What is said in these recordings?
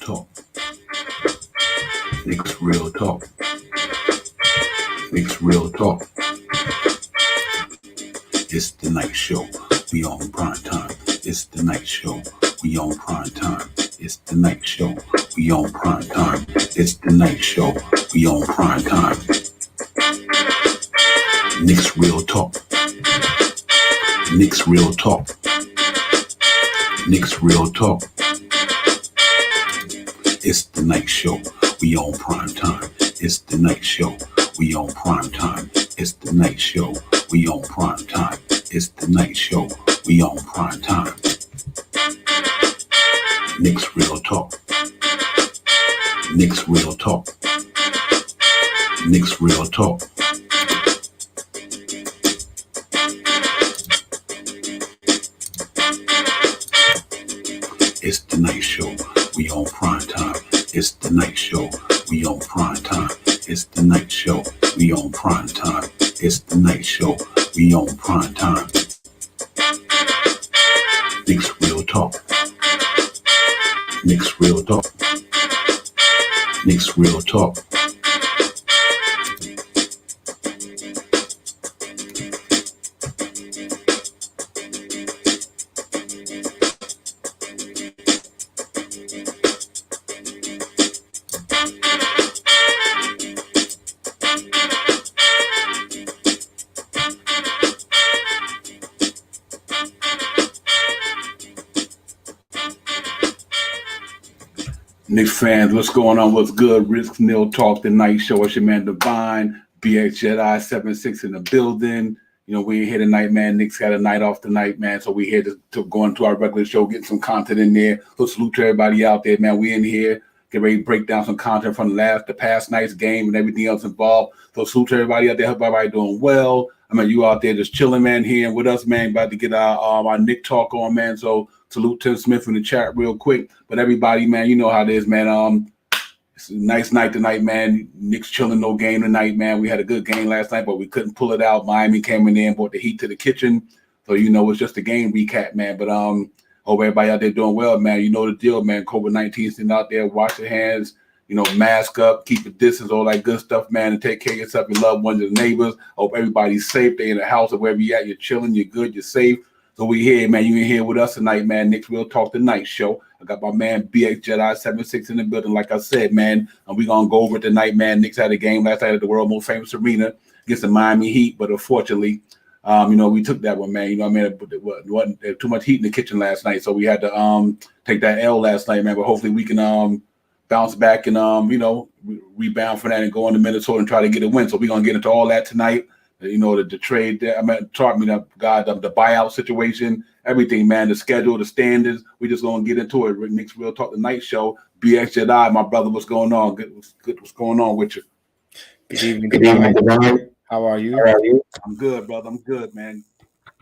talk. Knicks real talk. Knicks real talk. It's the night show. We on prime time. It's the night show. We on prime time. It's the night show. We on prime time. It's the night show. We on prime time. Knicks real talk. Knicks real talk. Knicks real talk. It's the night show. We on prime time. It's the night show. We on prime time. It's the night show. We on prime time. It's the night show. We on prime time. Knicks real talk. Knicks real talk. Knicks real talk. It's the night show. We on prime time. It's the night show. We on prime time. It's the night show. We on prime time. It's the night show. We on prime time. Knicks real talk. Knicks real talk. Knicks real talk. Knicks fans, what's going on? What's good? Risk Nil Talk, the night show. It's your man Divine, BX Jedi 76 in the building. You know, we ain't here tonight, man. Knicks got a night off tonight, man. So we here to go into our regular show, get some content in there. So salute to everybody out there, man. We in here, get ready to break down some content from the past night's game and everything else involved. So salute to everybody out there. Hope everybody doing well. I mean, you out there just chilling, man, here with us, man. About to get our Nick talk on, man. So salute Tim Smith in the chat real quick. But everybody, man, you know how it is, man. It's a nice night tonight, man. Knicks chilling, no game tonight, man. We had a good game last night, but we couldn't pull it out. Miami came in there and brought the heat to the kitchen. So, you know, it's just a game recap, man. But hope everybody out there doing well, man. You know the deal, man. COVID-19 sitting out there, wash your hands, you know, mask up, keep a distance, all that good stuff, man, and take care of yourself, your loved ones, your neighbors. Hope everybody's safe. They in the house or wherever you at, you're chilling, you're good, you're safe. So we here, man. You in here with us tonight, man. Knicks Real Talk the Night Show. I got my man BX Jedi 76 in the building. Like I said, man, and we gonna go over it tonight, man. Knicks had a game last night at the world most famous arena against the Miami Heat, but unfortunately, you know, we took that one, man. You know what I mean? It wasn't too much heat in the kitchen last night, so we had to take that L last night, man. But hopefully we can bounce back and you know, rebound from that and go into Minnesota and try to get a win. So we're gonna get into all that tonight. You know, the trade, the buyout situation, everything, man, the schedule, the standards. We just going to get into it. Knicks Real Talk, the night show. BX Jedi, my brother, what's going on? Good, what's going on with you? Good evening, Divine. How are you? I'm good, brother. I'm good, man.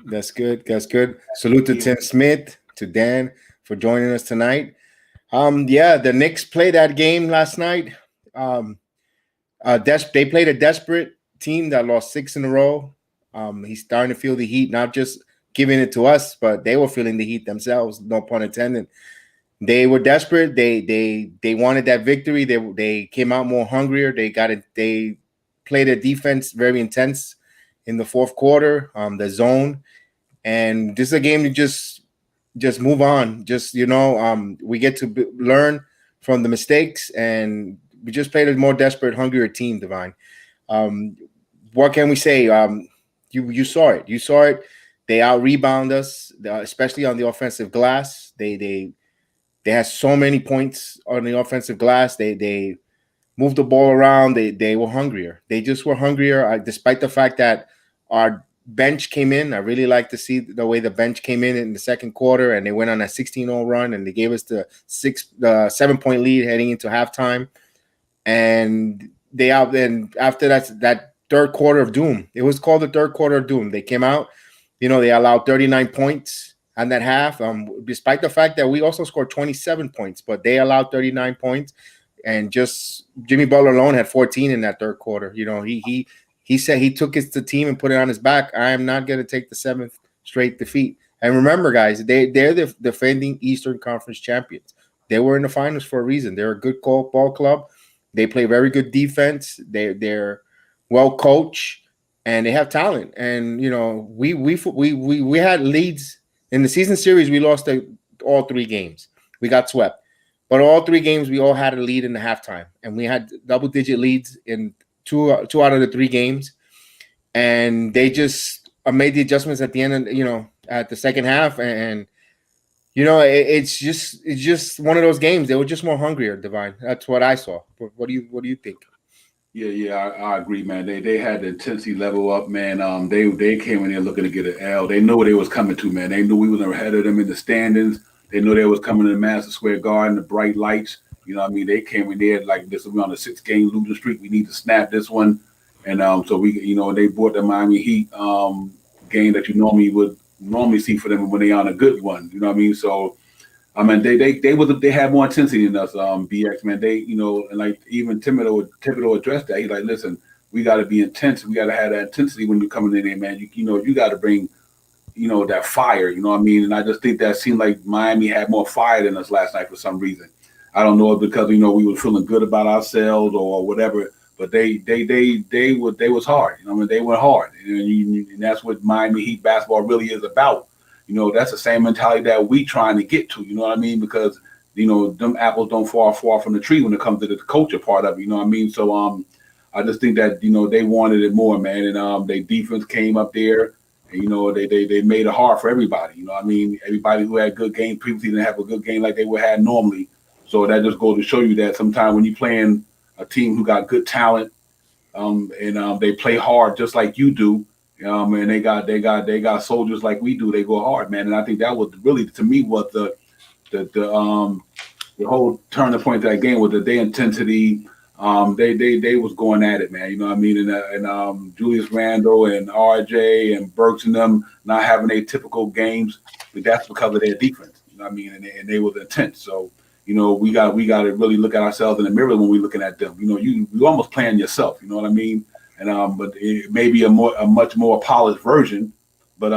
That's good. That's good. Salute to Tim Smith, to Dan for joining us tonight. Yeah, the Knicks played that game last night. They played a desperate team that lost 6 in a row. He's starting to feel the heat, not just giving it to us, but they were feeling the heat themselves. No pun intended. They were desperate. They wanted that victory. They came out more hungrier. They got it. They played a defense very intense in the fourth quarter. The zone, and this is a game to just move on. Just we get to learn from the mistakes, and we just played a more desperate, hungrier team. Divine. What can we say? You saw it. You saw it. They out-rebound us, especially on the offensive glass. They had so many points on the offensive glass. They moved the ball around. They were hungrier. They just were hungrier, despite the fact that our bench came in. I really like to see the way the bench came in the second quarter, and they went on a 16-0 run, and they gave us the 7-point lead heading into halftime. And after that third quarter of doom. It was called the third quarter of doom. They came out, they allowed 39 points on that half, despite the fact that we also scored 27 points, but they allowed 39 points, and just Jimmy Butler alone had 14 in that third quarter. He said he took the team and put it on his back. I am not going to take the 7th straight defeat. And remember, guys, they're the defending Eastern Conference champions. They were in the finals for a reason. They're a good ball club. They play very good defense. They're well coached, and they have talent. And we had leads in the season series. We lost all 3 games. We got swept, but all 3 games we all had a lead in the halftime, and we had double-digit leads in two out of the 3 games. And they just made the adjustments at the end, at the second half, and it's just one of those games. They were just more hungrier, Divine. That's what I saw. What do you think? Yeah, I agree, man. They had the intensity level up, man. They came in there looking to get an L. They knew what they was coming to, man. They knew we was ahead of them in the standings. They knew they was coming to the Madison Square Garden, the bright lights. You know what I mean? They came in there like this. We on a 6-game losing streak. We need to snap this one. And so they brought the Miami Heat game that you normally see for them when they on a good one. You know what I mean? So I mean, they had more intensity than us. BX, man, and like even Thibodeau addressed that. He's like, listen, we got to be intense. We got to have that intensity when you're coming in there, man. You got to bring, that fire. You know what I mean? And I just think that seemed like Miami had more fire than us last night for some reason. I don't know if because we were feeling good about ourselves or whatever, but they was hard. I mean, they went hard, and that's what Miami Heat basketball really is about. That's the same mentality that we trying to get to, you know what I mean? Because, them apples don't fall far from the tree when it comes to the culture part of it, you know what I mean? So I just think that, they wanted it more, man. And their defense came up there and, they made it hard for everybody, you know what I mean? Everybody who had good game previously didn't have a good game like they would have normally. So that just goes to show you that sometimes when you're playing a team who got good talent, and they play hard just like you do, and they got soldiers like we do. They go hard, man. And I think that was really, to me, was the whole turning point of that game was their intensity. They was going at it, man. You know what I mean? And Julius Randle and RJ and Burks and them not having their typical games, but that's because of their defense. You know what I mean? And they was intense. So we got to really look at ourselves in the mirror when we're looking at them. You almost playing yourself. You know what I mean? And but it may be a much more polished version, but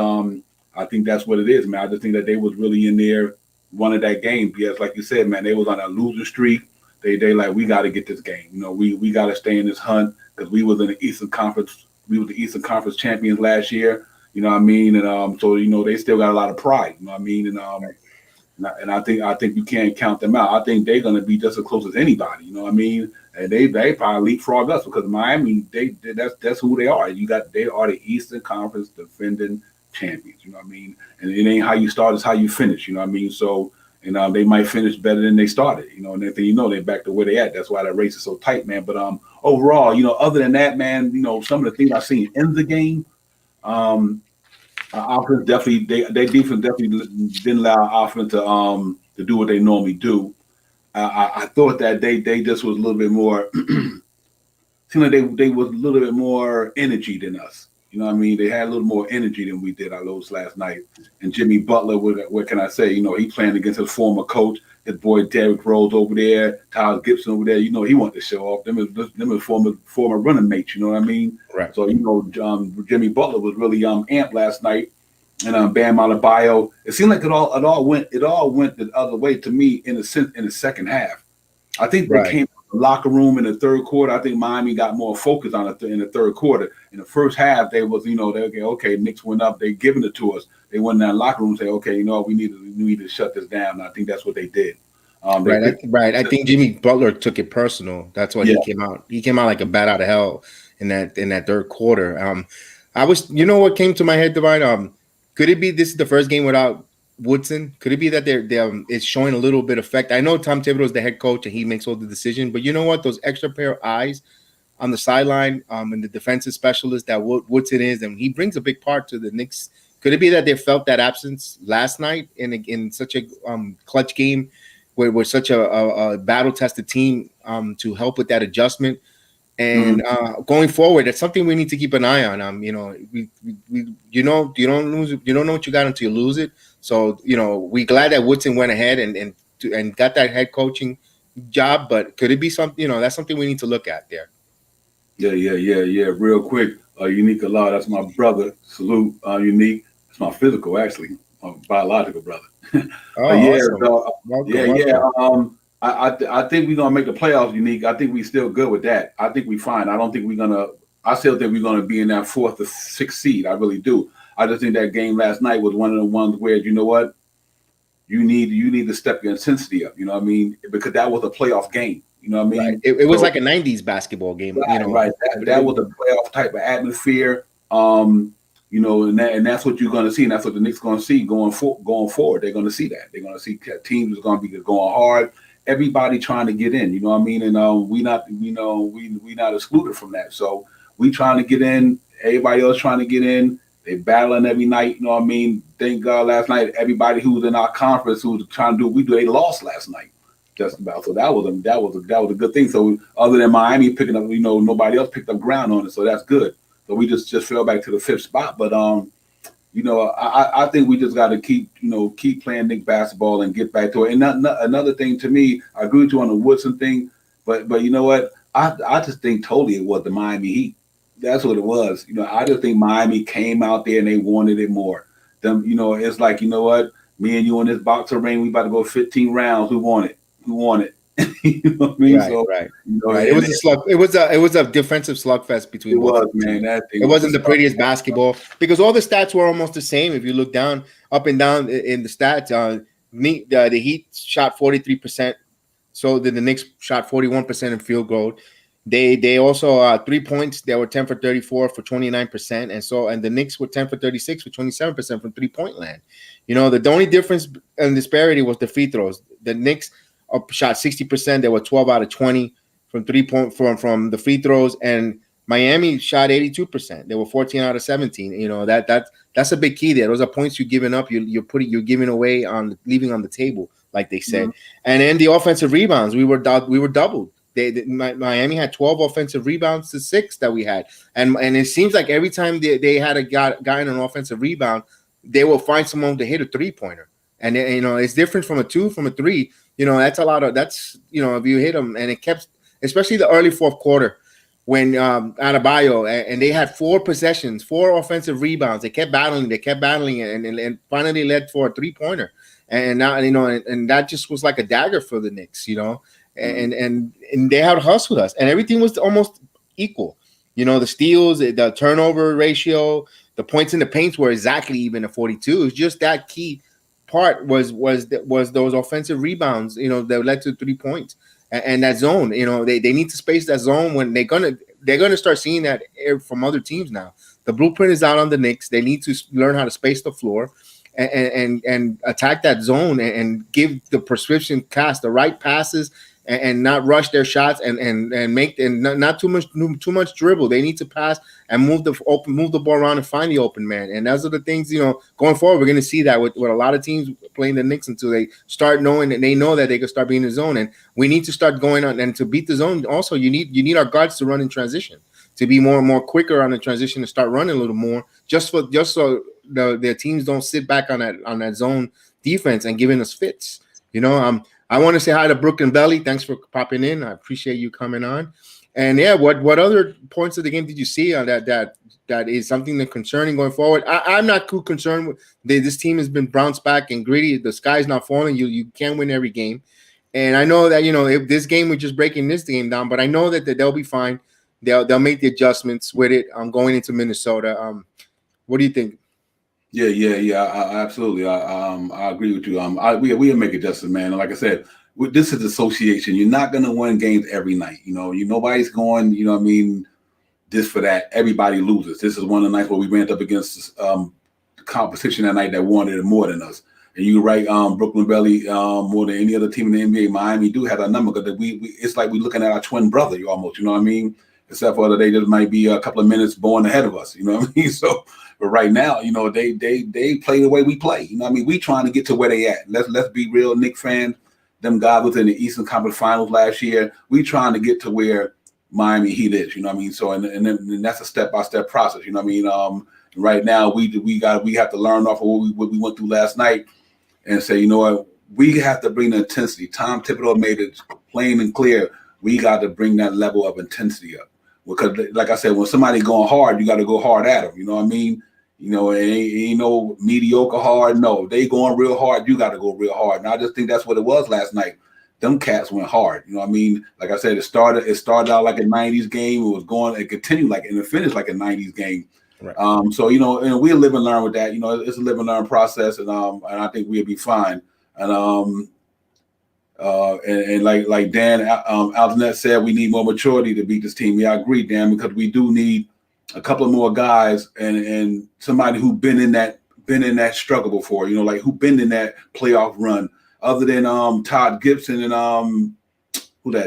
I think that's what it is, man. I just think that they was really in there wanted that game. Because like you said, man, they was on a losing streak. They like, we got to get this game. We got to stay in this hunt because we was in the Eastern Conference. We were the Eastern Conference champions last year. You know what I mean? And so they still got a lot of pride. You know what I mean? And I think you can't count them out. I think they're gonna be just as close as anybody. You know what I mean? And they probably leapfrog us because Miami, that's who they are. They are the Eastern Conference defending champions. You know what I mean? And it ain't how you start, it's how you finish. You know what I mean? So they might finish better than they started. And then they're back to where they at. That's why that race is so tight, man. But overall, other than that, man, some of the things I've seen in the game, offense definitely, their defense definitely didn't allow offense to do what they normally do. I thought that they just was a little bit more. Seemed like they was a little bit more energy than us. You know what I mean? They had a little more energy than we did our Lowe's last night. And Jimmy Butler, what can I say? He playing against his former coach. His boy Derrick Rose over there, Tyler Gibson over there. He wanted to show off. Them is former running mates. You know what I mean? Right. So Jimmy Butler was really amped last night. And Bam Adebayo, it seemed like it all went the other way to me in the second half. I think they came from the locker room in the third quarter. I think Miami got more focused on it in the third quarter. In the first half, they was okay, Knicks went up, they giving it to us. They went in that locker room and say, okay, we need to shut this down. And I think that's what they did. Right. I think Jimmy Butler took it personal. That's why he came out. He came out like a bat out of hell in that third quarter. What came to my head, Divine? Could it be this is the first game without Woodson? Could it be that it's showing a little bit of effect? I know Tom Thibodeau is the head coach and he makes all the decisions, but you know what? Those extra pair of eyes on the sideline, and the defensive specialist that Woodson is, and he brings a big part to the Knicks. Could it be that they felt that absence last night in such a clutch game, where we're such a battle-tested team to help with that adjustment? And going forward, it's something we need to keep an eye on. You don't know what you got until you lose it. So we glad that Woodson went ahead and got that head coaching job. But could it be something? That's something we need to look at there. Yeah. Real quick, Unique Allah, that's my brother. Salute, Unique. It's my physical, actually. biological brother. Oh, But yeah, awesome. so, Welcome, yeah. welcome. I think we're gonna make the playoffs. Unique. I think we still good with that. I think we fine. I don't think we're gonna. I still think we're gonna be in that fourth or sixth seed. I really do. I just think that game last night was one of the ones where you know what you need to step your intensity up. You know what I mean? Because that was a playoff game. You know what I Right. mean? It was So like a 90s basketball game, right. That was a playoff type of atmosphere. And that's what you're going to see, and that's what the Knicks going to see going forward. They're going to see that. They're going to see teams are going to be going hard. Everybody trying to get in. You know what I mean? And we not excluded from that. So we trying to get in. Everybody else trying to get in. They battling every night. You know what I mean? Thank God last night everybody who was in our conference who was trying to do what we do, they lost last night. Just about. So that was a good thing. So other than Miami picking up, nobody else picked up ground on it. So that's good. So we just fell back to the fifth spot. But I think we just got to keep playing Nick basketball and get back to it. And another thing to me, I agree with you on the Woodson thing, but you know what? I just think totally it was the Miami Heat. That's what it was. I just think Miami came out there and they wanted it more. It's like, you know what? Me and you in this boxer ring, we about to go 15 rounds. Who won it? Who won it? You know what I mean? Right, So, right. Right. It was a slug. It was a defensive slugfest it between both was, teams. man. That thing It was wasn't the prettiest basketball because all the stats were almost the same. If you look down, up and down in the stats, the Heat shot 43%. So did the Knicks shot 41% in field goal. They also 3 points. They were 10 for 34 for 29%, and the Knicks were 10 for 36 for 27% from 3-point land. The only difference and disparity was the free throws. The Knicks shot 60%. They were 12 out of 20 from 3-point from the free throws, and Miami shot 82%. They were 14 out of 17. That's a big key there. Those are points you're giving up. You're giving away leaving on the table, like they said. Mm-hmm. And then the offensive rebounds, we were doubled. Miami had 12 offensive rebounds to 6 that we had, and it seems like every time they had a guy in an offensive rebound, they will find someone to hit a 3-pointer. And it's different from a 2, from a 3. That's a lot of if you hit them, and it kept, especially the early fourth quarter when Adebayo, and they had 4 possessions, 4 offensive rebounds. They kept battling, and finally led for a 3-pointer. And now and that just was like a dagger for the Knicks, and they had hustled us, and everything was almost equal. The steals, the turnover ratio, the points in the paints were exactly even at 42. It's just that key part was those offensive rebounds, that led to 3 points, and that zone. They need to space that zone when they're gonna start seeing that from other teams now. The blueprint is out on the Knicks. They need to learn how to space the floor and attack that zone and give the prescription cast the right passes and not rush their shots and make not too much dribble. They need to pass and move the ball around and find the open man. And those are the things, going forward, we're going to see that with a lot of teams playing the Knicks until they start knowing that they know that they can start being in the zone. And we need to start going on, and to beat the zone. Also, you need our guards to run in transition, to be more and more quicker on the transition and start running a little more, just so the teams don't sit back on that zone defense and giving us fits. I want to say hi to Brooklyn Belly. Thanks for popping in. I appreciate you coming on. And yeah, what other points of the game did you see on that is something that's concerning going forward? I'm not too concerned with this team has been bounced back and gritty. The sky's not falling. You can't win every game. And I know that, if this game, we're just breaking this game down, but I know that they'll be fine. They'll make the adjustments with it. Going into Minnesota. What do you think? Yeah. I absolutely. I agree with you. We'll make adjustments, man. And like I said, this is association. You're not going to win games every night. Nobody's going. This for that. Everybody loses. This is one of the nights where we ran up against competition that night that wanted it more than us. And you're right, Brooklyn Belly, more than any other team in the NBA, Miami do have a number because it's like we're looking at our twin brother. You almost, you know what I mean? Except for that they just might be a couple of minutes born ahead of us. You know what I mean? So. But right now, they play the way we play. We trying to get to where they at. Let's be real, Knicks fans. Them guys was in the Eastern Conference Finals last year. We trying to get to where Miami Heat is. So and that's a step-by-step process. Right now we have to learn off of what we went through last night and say, we have to bring the intensity. Tom Thibodeau made it plain and clear. We got to bring that level of intensity up. Because, like I said, when somebody going hard, you got to go hard at them. You know what I mean? You know, it ain't no mediocre hard. No, they going real hard. You got to go real hard. And I just think that's what it was last night. Them cats went hard. You know what I mean? Like I said, it started out like a 90s game. It was going, it continued like, and it finished like a 90s game. Right. So, you know, and we'll live and learn with that. You know, it's a live and learn process. And I think we'll be fine. And like Dan Altonet said, we need more maturity to beat this team. Yeah, I agree, Dan, because we do need a couple of more guys and somebody who been in that struggle before, you know, like who been in that playoff run, other than Todd Gibson and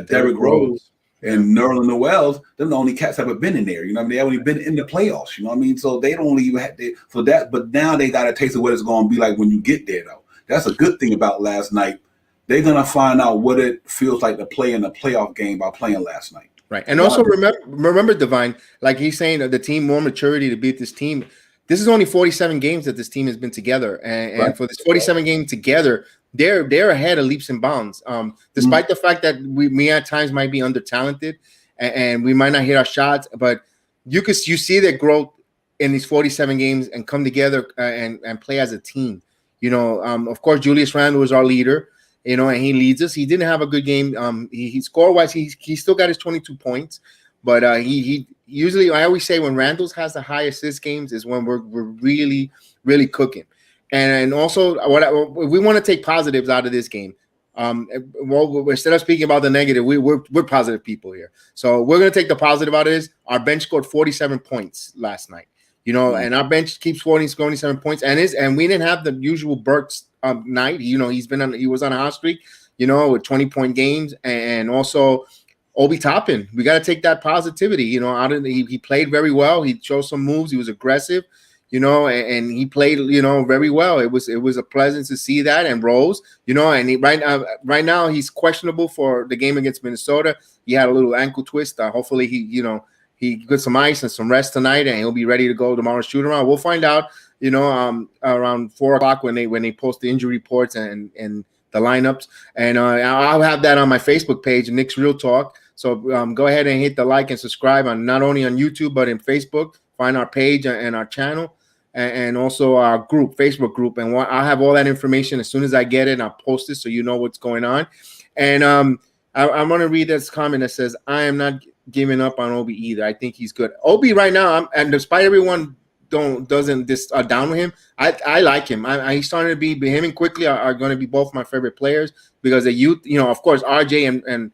Derrick Rose and Nerlens Noel. Them the only cats that have been in there. You know what I mean? They only been in the playoffs. You know what I mean? So they don't even have to, for that. But now they got a taste of what it's going to be like when you get there, though. That's a good thing about last night. They're gonna find out what it feels like to play in a playoff game by playing last night. Right. And also remember, Divine, like he's saying that the team more maturity to beat this team. This is only 47 games that this team has been together. And for this 47 games together, they're ahead of leaps and bounds. Despite the fact that we at times might be under talented and we might not hit our shots, but you see their growth in these 47 games and come together and play as a team. You know, of course, Julius Randle is our leader. You know, and he leads us. He didn't have a good game. He score-wise, he still got his 22 points. But he usually, I always say when Randall's has the high assist games is when we're really, really cooking. And also, we want to take positives out of this game. Well, instead of speaking about the negative, we're positive people here. So we're going to take the positive out of this. Our bench scored 47 points last night. You know, and our bench keeps scoring 7 points. And we didn't have the usual Burks night. You know, he was on a hot streak, you know, with 20-point games. And also Obi Toppin. We got to take that positivity, you know, he played very well. He showed some moves. He was aggressive, you know, and he played, you know, very well. It was a pleasant to see that. And Rose, you know, and right now he's questionable for the game against Minnesota. He had a little ankle twist. Hopefully he gets some ice and some rest tonight, and he'll be ready to go tomorrow's shoot around. We'll find out, you know, around 4:00 when they post the injury reports and the lineups. And I'll have that on my Facebook page, Knicks Real Talk. So go ahead and hit the like and subscribe on not only on YouTube but in Facebook. Find our page and our channel, and also our group, Facebook group. And I'll have all that information as soon as I get it. I'll post it so you know what's going on. And I'm going to read this comment that says, "I am not giving up on Obi either. I think he's good." Obi right now, and despite everyone doesn't down with him, I like him. He's starting to be him and Quickly are going to be both my favorite players because the youth, you know, of course RJ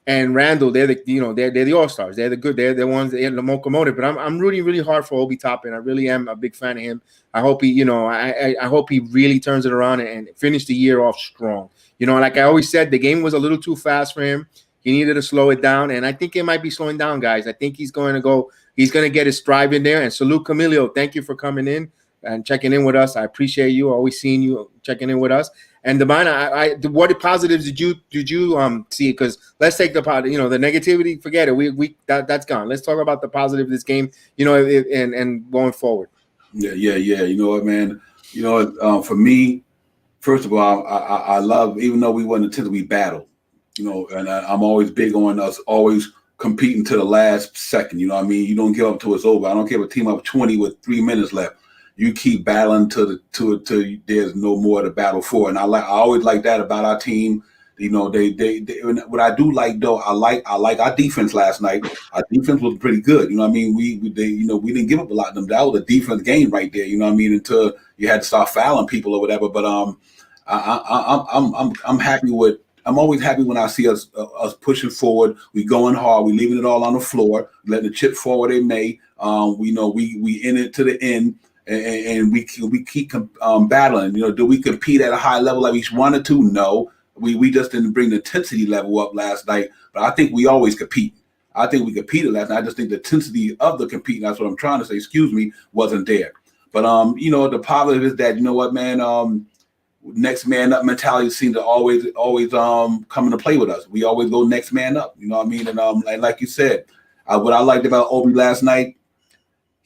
and Randall, they're the all-stars. They're the ones that are the locomotive. But I'm rooting really hard for Obi Toppin. I really am a big fan of him. I hope he, you know, I hope he really turns it around and finish the year off strong. You know, like I always said, the game was a little too fast for him. He needed to slow it down, and I think it might be slowing down, guys. I think he's going to get his stride in there. And salute Camilio. Thank you for coming in and checking in with us. I appreciate you. Always seeing you checking in with us. And Divine, what positives did you see? Because let's take the negativity, forget it. That's gone. Let's talk about the positive of this game, you know, and going forward. Yeah. You know what, man? You know, for me, first of all, I love, even though we wasn't until we battled, you know, and I'm always big on us always competing to the last second. You know what I mean? You don't give up till it's over. I don't care if a team up 20 with 3 minutes left. You keep battling till there's no more to battle for. And I always like that about our team. You know, they what I do like though, I like our defense last night. Our defense was pretty good. You know what I mean? We didn't give up a lot of them. That was a defense game right there. You know what I mean? Until you had to start fouling people or whatever. But I'm happy with. I'm always happy when I see us pushing forward. We going hard. We leaving it all on the floor, letting the chip fall where they may. We know we in it to the end. And we keep battling. You know, do we compete at a high level like we wanted to? No, we just didn't bring the intensity level up last night. But I think we always compete. I think we competed last night. I just think the intensity of the competing, that's what I'm trying to say, wasn't there. But you know, the positive is that, you know what, man, next man up mentality seems to always come into play with us. We always go next man up. You know what I mean? And like you said, what I liked about Obi last night.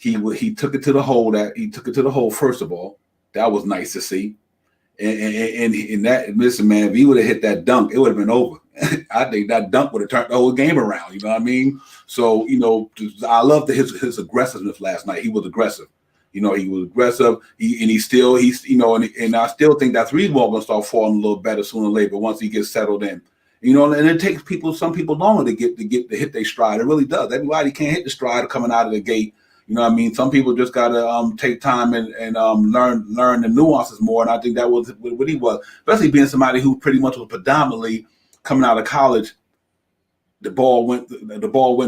He took it to the hole. First of all, that was nice to see, and that, listen, man, if he would have hit that dunk, it would have been over. I think that dunk would have turned the whole game around. You know what I mean? So, you know, I loved his aggressiveness last night. He was aggressive. You know, he was aggressive. He's and I still think that's reason why going to start falling a little better sooner or later once he gets settled in. You know, and it takes some people longer to hit their stride. It really does. Everybody can't hit the stride coming out of the gate. You know what I mean? Some people just gotta take time and learn the nuances more. And I think that was what he was, especially being somebody who pretty much was predominantly coming out of college. The ball went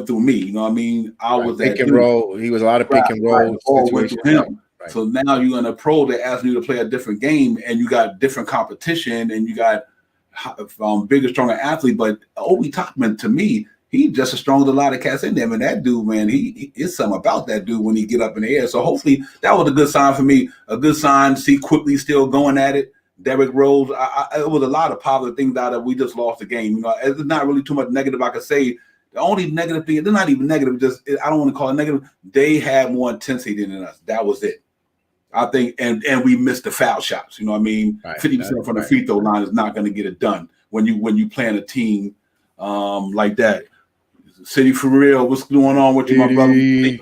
through me. You know what I mean? I was that pick and dude. roll. He was a lot of pick and roll. Right. The ball went through him. Right. So now you're in a pro that asks you to play a different game, and you got different competition, and you got bigger, stronger athlete. But Obi Toppin, to me, he's just as strong as a lot of cats in there. And that dude, man, he it's something about that dude when he get up in the air. So hopefully that was a good sign for me. A good sign to see Quickly still going at it. Derrick Rose, it was a lot of positive things out of it. We just lost the game. You know, it's not really too much negative I could say. The only negative thing, they're not even negative, just I don't want to call it negative. They had more intensity than us. That was it. I think, and we missed the foul shots. You know what I mean? 50% from the free throw line is not going to get it done when you playing a team like that. City for real, what's going on with you, my brother?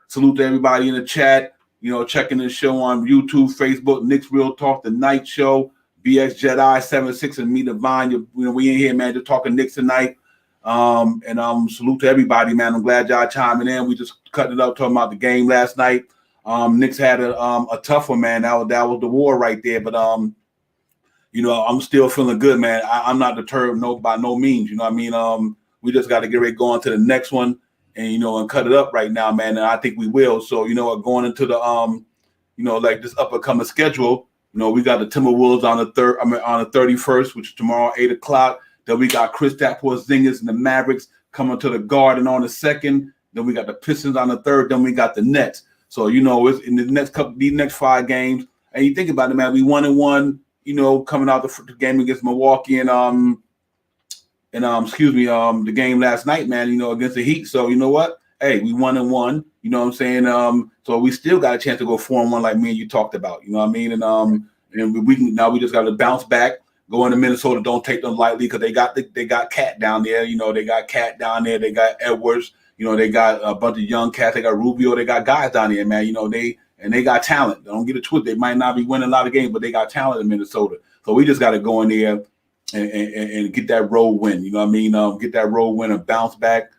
Salute to everybody in the chat. You know, checking the show on YouTube, Facebook, Knicks Real Talk, the Night Show, BX Jedi 76 and Me Divine. You know, we in here, man, just talking Knicks tonight. Salute to everybody, man. I'm glad y'all chiming in. We just cutting it up, talking about the game last night. Knicks had a tough one, man. That was the war right there. But you know, I'm still feeling good, man. I'm not deterred by no means. You know what I mean? We just got to get ready going to the next one. And you know, and cut it up right now, man. And I think we will. So you know, going into the you know, like this up and coming schedule. You know, we got the Timberwolves on the 31st, which is tomorrow, 8:00. Then we got Kristaps Porzingis and the Mavericks coming to the Garden on the 2nd. Then we got the Pistons on the 3rd. Then we got the Nets. So you know, it's in these next 5 games. And you think about it, man. We 1-1. You know, coming out the game against Milwaukee and the game last night, man, you know, against the Heat. So you know what? Hey, we 1-1. You know what I'm saying? So we still got a chance to go 4-1 like me and you talked about. You know what I mean? And we just got to bounce back, go into Minnesota. Don't take them lightly because they got Cat down there. You know, they got Cat down there. They got Edwards. You know, they got a bunch of young cats. They got Rubio. They got guys down there, man. You know, they got talent. Don't get it twisted. They might not be winning a lot of games, but they got talent in Minnesota. So we just got to go in there and get that road win. You know what I mean? Get that road win and bounce back.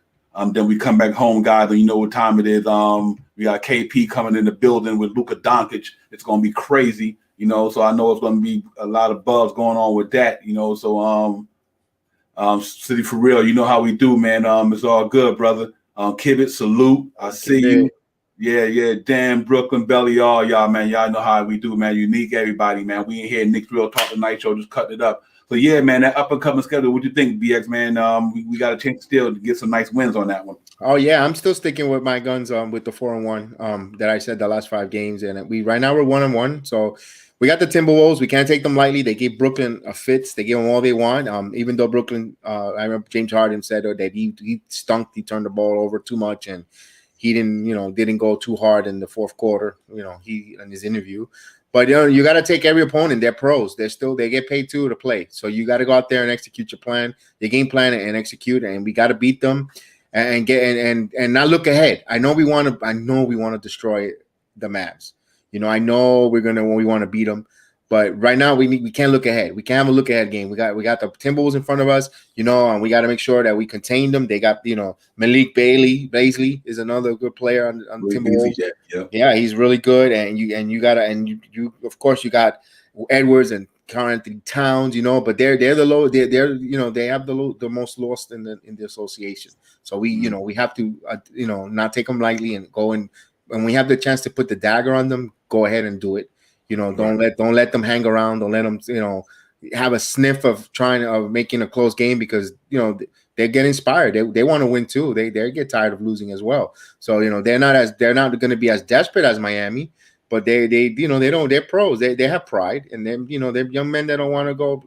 Then we come back home, guys, and you know what time it is. We got KP coming in the building with Luka Doncic. It's going to be crazy, you know. So I know it's going to be a lot of buzz going on with that, you know. So City for real, you know how we do, man. It's all good, brother. Kivit, salute. I see you. Yeah. Dan, Brooklyn, Belly, all y'all, man. Y'all know how we do, man. Unique, everybody, man. We in here, Knicks Real Talk the Night Show, just cutting it up. So yeah, man, that up and coming schedule. What do you think, BX, man? We got a chance still to get some nice wins on that one. Oh yeah, I'm still sticking with my guns with the 4-1 that I said the last 5 games, and right now we're 1-1. So we got the Timberwolves. We can't take them lightly. They gave Brooklyn a fits. They gave them all they want. Even though Brooklyn, I remember James Harden said that he stunk. He turned the ball over too much, and he didn't go too hard in the 4th quarter. You know, he in his interview. But you know, you got to take every opponent. They're pros. They get paid to play. So you got to go out there and execute your plan, your game plan, and execute. And we got to beat them, and get and not look ahead. I know we want to destroy the Mavs. You know, I know we want to beat them. But right now we can't look ahead. We can't have a look ahead game. We got the Timberwolves in front of us, you know, and we got to make sure that we contain them. They got, you know, Malik Beasley is another good player on the Timberwolves. Yeah, he's really good, and you of course you got Edwards and Karl Anthony Towns, you know, but they're the low. They're you know, they have the most lost in the association. So we have to not take them lightly and go and when we have the chance to put the dagger on them, go ahead and do it. You know, don't let them hang around. Don't let them, you know, have a sniff of making a close game because, you know, they get inspired. They want to win too. They get tired of losing as well. So, you know, they're not going to be as desperate as Miami, but they're pros. They have pride, and then, you know, they're young men that don't want to go,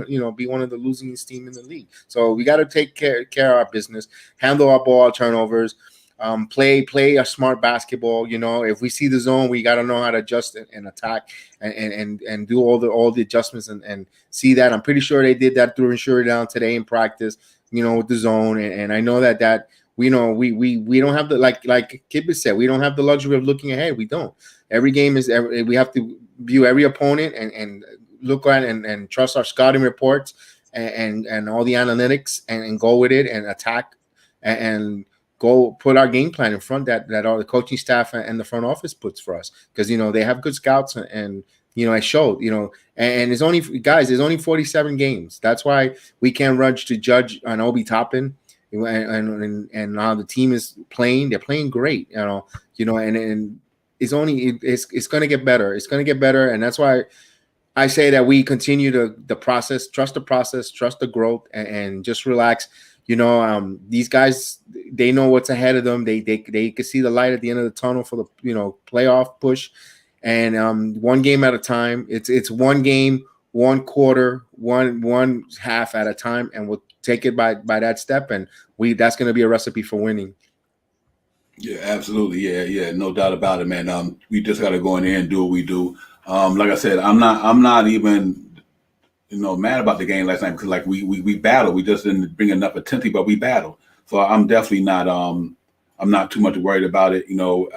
you know, be one of the losing team in the league. So we got to take care of our business, handle our ball turnovers. Play a smart basketball. You know, if we see the zone, we got to know how to adjust and attack and do all the adjustments and see that. I'm pretty sure they did that through Ensure Down today in practice, you know, with the zone. And I know that we know we don't have the like Kibbe said, we don't have the luxury of looking ahead. We don't. Every game is we have to view every opponent and look at and trust our scouting reports and all the analytics and go with it and attack and go put our game plan in front that all the coaching staff and the front office puts for us, because they have good scouts and I showed and it's only guys, there's only 47 games. That's why we can't rush to judge on Obi Toppin and how the team is playing. They're playing great, and it's going to get better. It's going to get better, and that's why I say that we continue the process, trust the process, trust the growth, and just relax. These guys, they know what's ahead of them. They can see the light at the end of the tunnel for the playoff push, and one game at a time. It's one game, one quarter, one half at a time, and we'll take it by that step, and that's going to be a recipe for winning. Yeah, absolutely. Yeah, no doubt about it, man. We just got to go in there and do what we do. Like I said, I'm not even mad about the game last night, because we battled. We just didn't bring enough attention, but we battled. So I'm definitely not I'm not too much worried about it.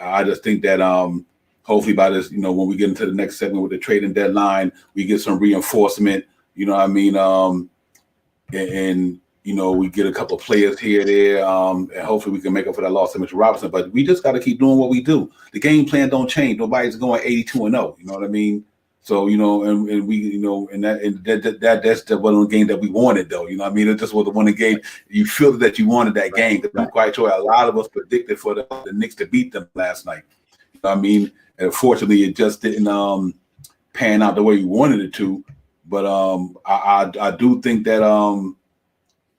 I just think that hopefully by this, when we get into the next segment with the trading deadline, we get some reinforcement. You know what I mean? And we get a couple of players here, there, and hopefully we can make up for that loss to Mr. Robinson. But we just got to keep doing what we do. The game plan don't change. Nobody's going 82-0. You know what I mean? So and we, that's the one game that we wanted, though. You know what I mean? It just was the one game you feel that you wanted that game. Right. I'm quite sure a lot of us predicted for the Knicks to beat them last night. You know what I mean? And unfortunately, it just didn't pan out the way we wanted it to. But I do think that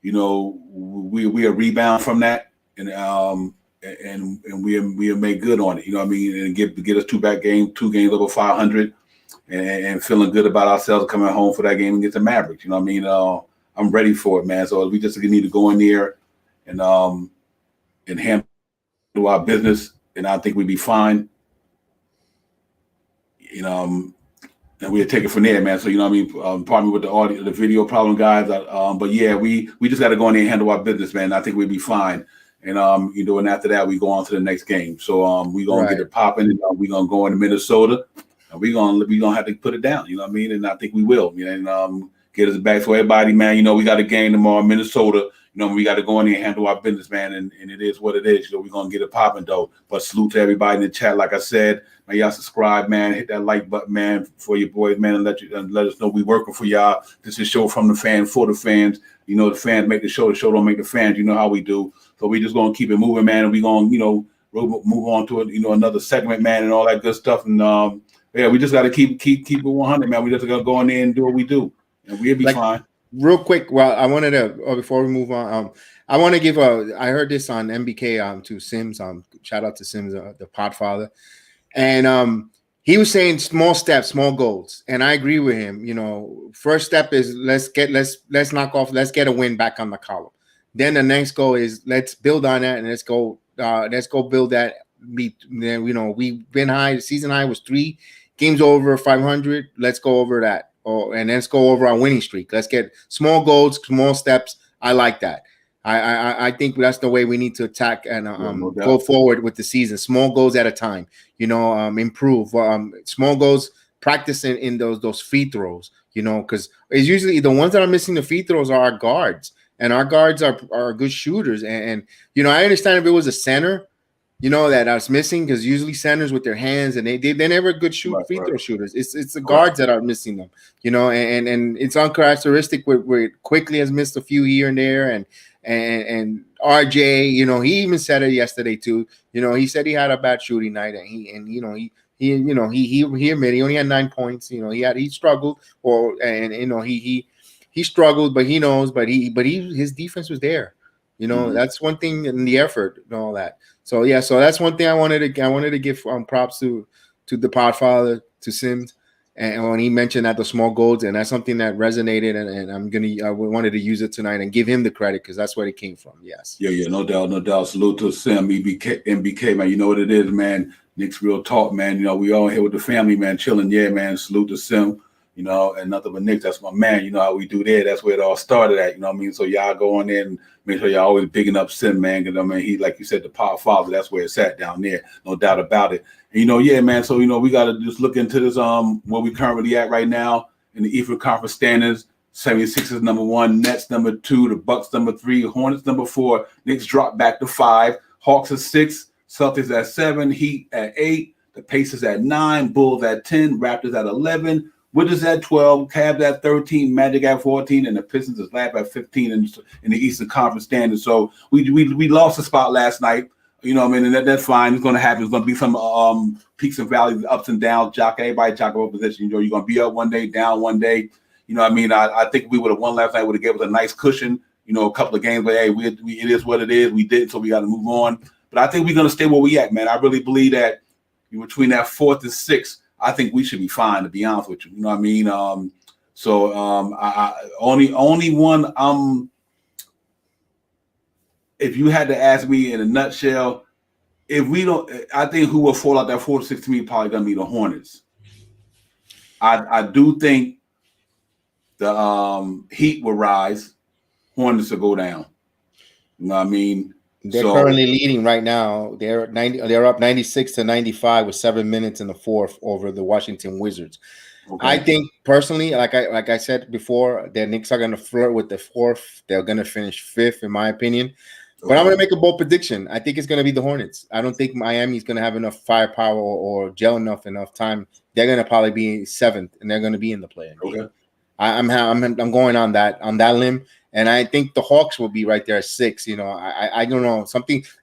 we rebound from that, and we make good on it. You know what I mean? And get us 2 games over 500, and feeling good about ourselves coming home for that game against the Mavericks. You know what I mean? I'm ready for it, man. So we just need to go in there and handle our business, and I think we'd be fine. And we'll take it from there, man. So, you know what I mean? Pardon me with the audio, the video problem, guys. But yeah, we just got to go in there and handle our business, man. I think we'll be fine. And, and after that, we go on to the next game. So we're going to get it popping. And we're going to go into Minnesota. And we're going to have to put it down. You know what I mean? And I think we will. And get us back. So everybody, man, we got a game tomorrow in Minnesota. We got to go in there and handle our business, man. And it is what it is. We're going to get it popping, though. But salute to everybody in the chat. Like I said, man, y'all subscribe, man. Hit that like button, man, for your boys, man, and let us know we working for y'all. This is a show from the fans, for the fans. The fans make the show don't make the fans. You know how we do. So we just going to keep it moving, man. And we going to, move on to another segment, man, and all that good stuff. And yeah, we just got to keep it 100, man. We just got to go in there and do what we do, and we'll be fine. Real quick, I wanted to before we move on, I want to give I heard this on MBK to Sims. Shout out to Sims, the Podfather, and he was saying small steps, small goals, and I agree with him. First step is let's get a win back on the column. Then the next goal is let's build on that, and let's go build that. We've been high. The season high was 3 games over 500. Let's go over that. And let's go over our winning streak. Let's get small goals, small steps. I like that. I think that's the way we need to attack and go forward with the season. Small goals at a time. Improve. Small goals. Practice in those free throws. Because it's usually the ones that are missing the free throws are our guards, and our guards are good shooters. And I understand if it was a center, that I was missing, because usually centers with their hands, and they're never good free throw shooters. It's the guards that are missing them, and it's uncharacteristic with Quickly has missed a few here and there, and RJ, he even said it yesterday too. He said he had a bad shooting night, and he admitted he only had 9 points. He struggled, he struggled, but he knows, his defense was there. That's one thing in the effort and all that. So yeah, so that's one thing I wanted to give props to the Podfather, to Sims, and when he mentioned that the small goals, and that's something that resonated, and I wanted to use it tonight and give him the credit, because that's where it came from. Yes. Yeah, no doubt. Salute to Sim, MBK, man. You know what it is, man. Knicks Real Talk, man. We all here with the family, man, chilling. Yeah, man. Salute to Sim. You know, and nothing but Knicks. That's my man. You know how we do there. That's where it all started at. You know what I mean? So y'all go on there and make sure y'all always bigging up Sim, man. Because I mean, he, like you said, the power father. That's where it's at down there. No doubt about it. And, you know, yeah, man. So, you know, we got to just look into this, where we currently at right now in the Eastern Conference standings. 76ers number 1, Nets number 2, the Bucks number 3, Hornets number 4, Knicks drop back to 5, Hawks at 6, Celtics at 7, Heat at 8, the Pacers at 9, Bulls at 10, Raptors at 11, Wizards at 12, Cavs at 13, Magic at 14, and the Pistons is last at 15 in the Eastern Conference standings. So we lost a spot last night. You know what I mean? And that's fine. It's going to happen. It's going to be some peaks and valleys, ups and downs. Everybody jock over position. You know, you're going to be up one day, down one day. You know what I mean? I think we would have won last night. Would have given us a nice cushion. You know, a couple of games. But hey, it is what it is. We did, so we got to move on. But I think we're going to stay where we at, man. I really believe that between that 4th and 6th, I think we should be fine, to be honest with you. You know what I mean? I only one. If you had to ask me in a nutshell, if we don't, I think who will fall out that 4 to 6 to me probably gonna be the Hornets. I do think the Heat will rise, Hornets will go down. You know what I mean? They're currently leading right now. They're up 96-95 with 7 minutes in the 4th over the Washington Wizards. Okay. I think personally, like I said before, the Knicks are going to flirt with the 4th. They're going to finish 5th, in my opinion. Okay. But I'm going to make a bold prediction. I think it's going to be the Hornets. I don't think Miami's going to have enough firepower or gel enough time. They're going to probably be 7th, and they're going to be in the play-in. Okay. I'm going on that limb. And I think the Hawks will be right there at 6. You know, I don't know.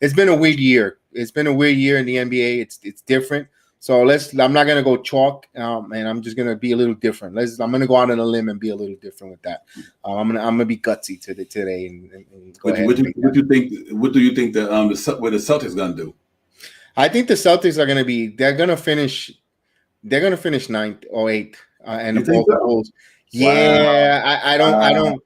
It's been a weird year. It's been a weird year in the NBA. It's different. So I'm not gonna go chalk, and I'm just gonna be a little different. I'm gonna go out on a limb and be a little different with that. I'm gonna be gutsy today and go ahead. What do you think what the Celtics gonna do? I think the Celtics are gonna finish 9th or 8th, and the Bulls. Yeah, wow. I don't.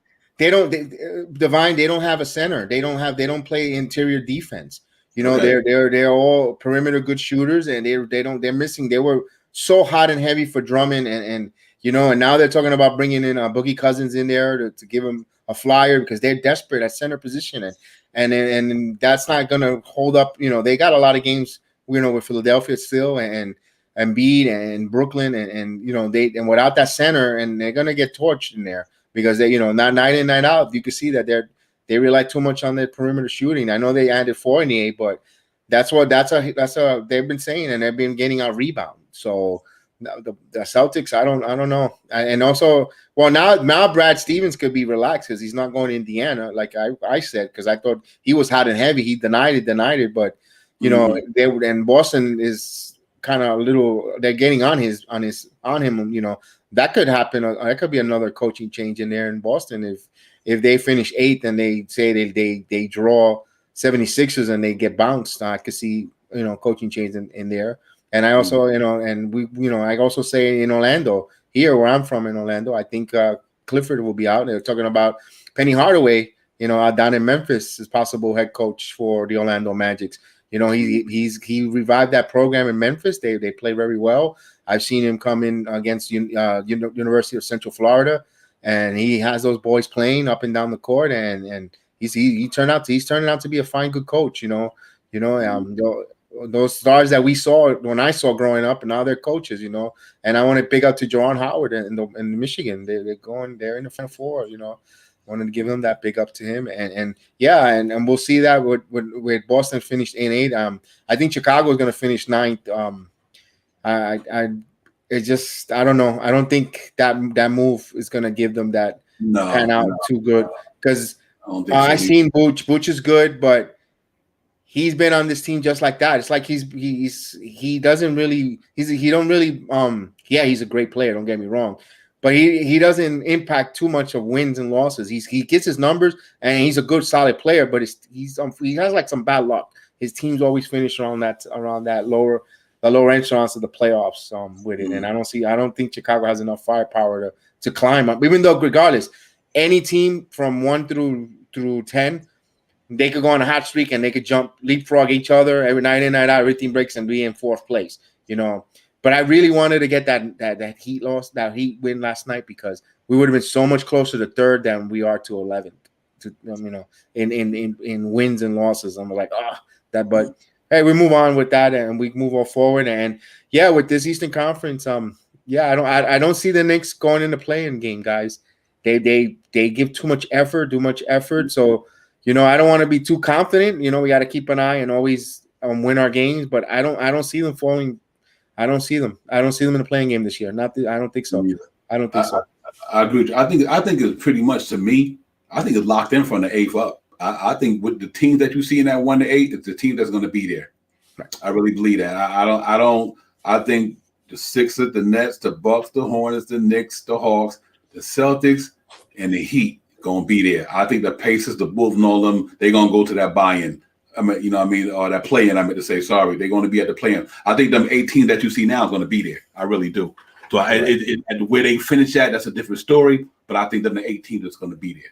Divine. They don't have a center. They don't play interior defense. You know, okay. They're all perimeter good shooters, and they're missing. They were so hot and heavy for Drummond, and you know, and now they're talking about bringing in Boogie Cousins in there to give him a flyer because they're desperate at center position, and that's not gonna hold up. You know, they got a lot of games. You know, with Philadelphia still and Embiid and Brooklyn, and you know and without that center, and they're gonna get torched in there. Because they, you know, not night in, night out, you can see that they rely too much on their perimeter shooting. I know they added Fournier, but that's what they've been saying, and they've been getting out rebound. So the Celtics, I don't know. And also, well, now Brad Stevens could be relaxed because he's not going to Indiana, like I said, because I thought he was hot and heavy. He denied it, but you know, and Boston is kind of a little. They're getting on him, you know. That could happen. That could be another coaching change in there in Boston if they finish 8th and they say they draw 76ers and they get bounced. I could see, you know, coaching change in there. And I also, you know, and we, you know, I also say in Orlando, here where I'm from in Orlando, I think Clifford will be out. They're talking about Penny Hardaway, you know, down in Memphis as possible head coach for the Orlando Magic. You know, he revived that program in Memphis. They play very well. I've seen him come in against University of Central Florida, and he has those boys playing up and down the court, and he's turning out to be a fine, good coach. Those stars that we saw when I saw growing up, and now they're coaches. You know, and I want to big up to Jaron Howard in Michigan. They're in the Final Four. You know. Wanted to give him that big up to him, and we'll see that with Boston finished in 8. I think Chicago is going to finish 9th. I don't know. I don't think that move is going to give them that pan out too good because I've seen Butch. Butch is good, but he's been on this team just like that. It's like he's a great player. Don't get me wrong. But he doesn't impact too much of wins and losses. He gets his numbers and he's a good solid player, but he has like some bad luck. His teams always finish around that lower entrance of the playoffs with it. And I don't think Chicago has enough firepower to climb up. Even though regardless, any team from 1 through 10, they could go on a hot streak and they could leapfrog each other every night in, night out. Everything breaks and be in 4th place, you know. But I really wanted to get that Heat win last night, because we would have been so much closer to third than we are to 11th. In wins and losses, I'm like, that. But hey, we move on with that, and we move on forward. And yeah, with this Eastern Conference, I don't see the Knicks going into playing game, guys. They give too much effort, So I don't want to be too confident. We got to keep an eye and always win our games. But I don't see them falling. I don't see them in the playing game this year. I don't think so. Yeah. I don't think so. I agree with you. I think it's pretty much, to me, I think it's locked in from the 8th up. I think with the teams that you see in that 1 to 8, it's the team that's going to be there. Right. I really believe that. I think the Sixers, the Nets, the Bucks, the Hornets, the Knicks, the Hawks, the Celtics, and the Heat going to be there. I think the Pacers, the Bulls, and all of them, they're going to go to that buy-in. Or that play-in, I meant to say, sorry. They're going to be at the play-in. I think them 18 that you see now is going to be there. I really do. So where they finish at, that's a different story. But I think them the 18 is going to be there.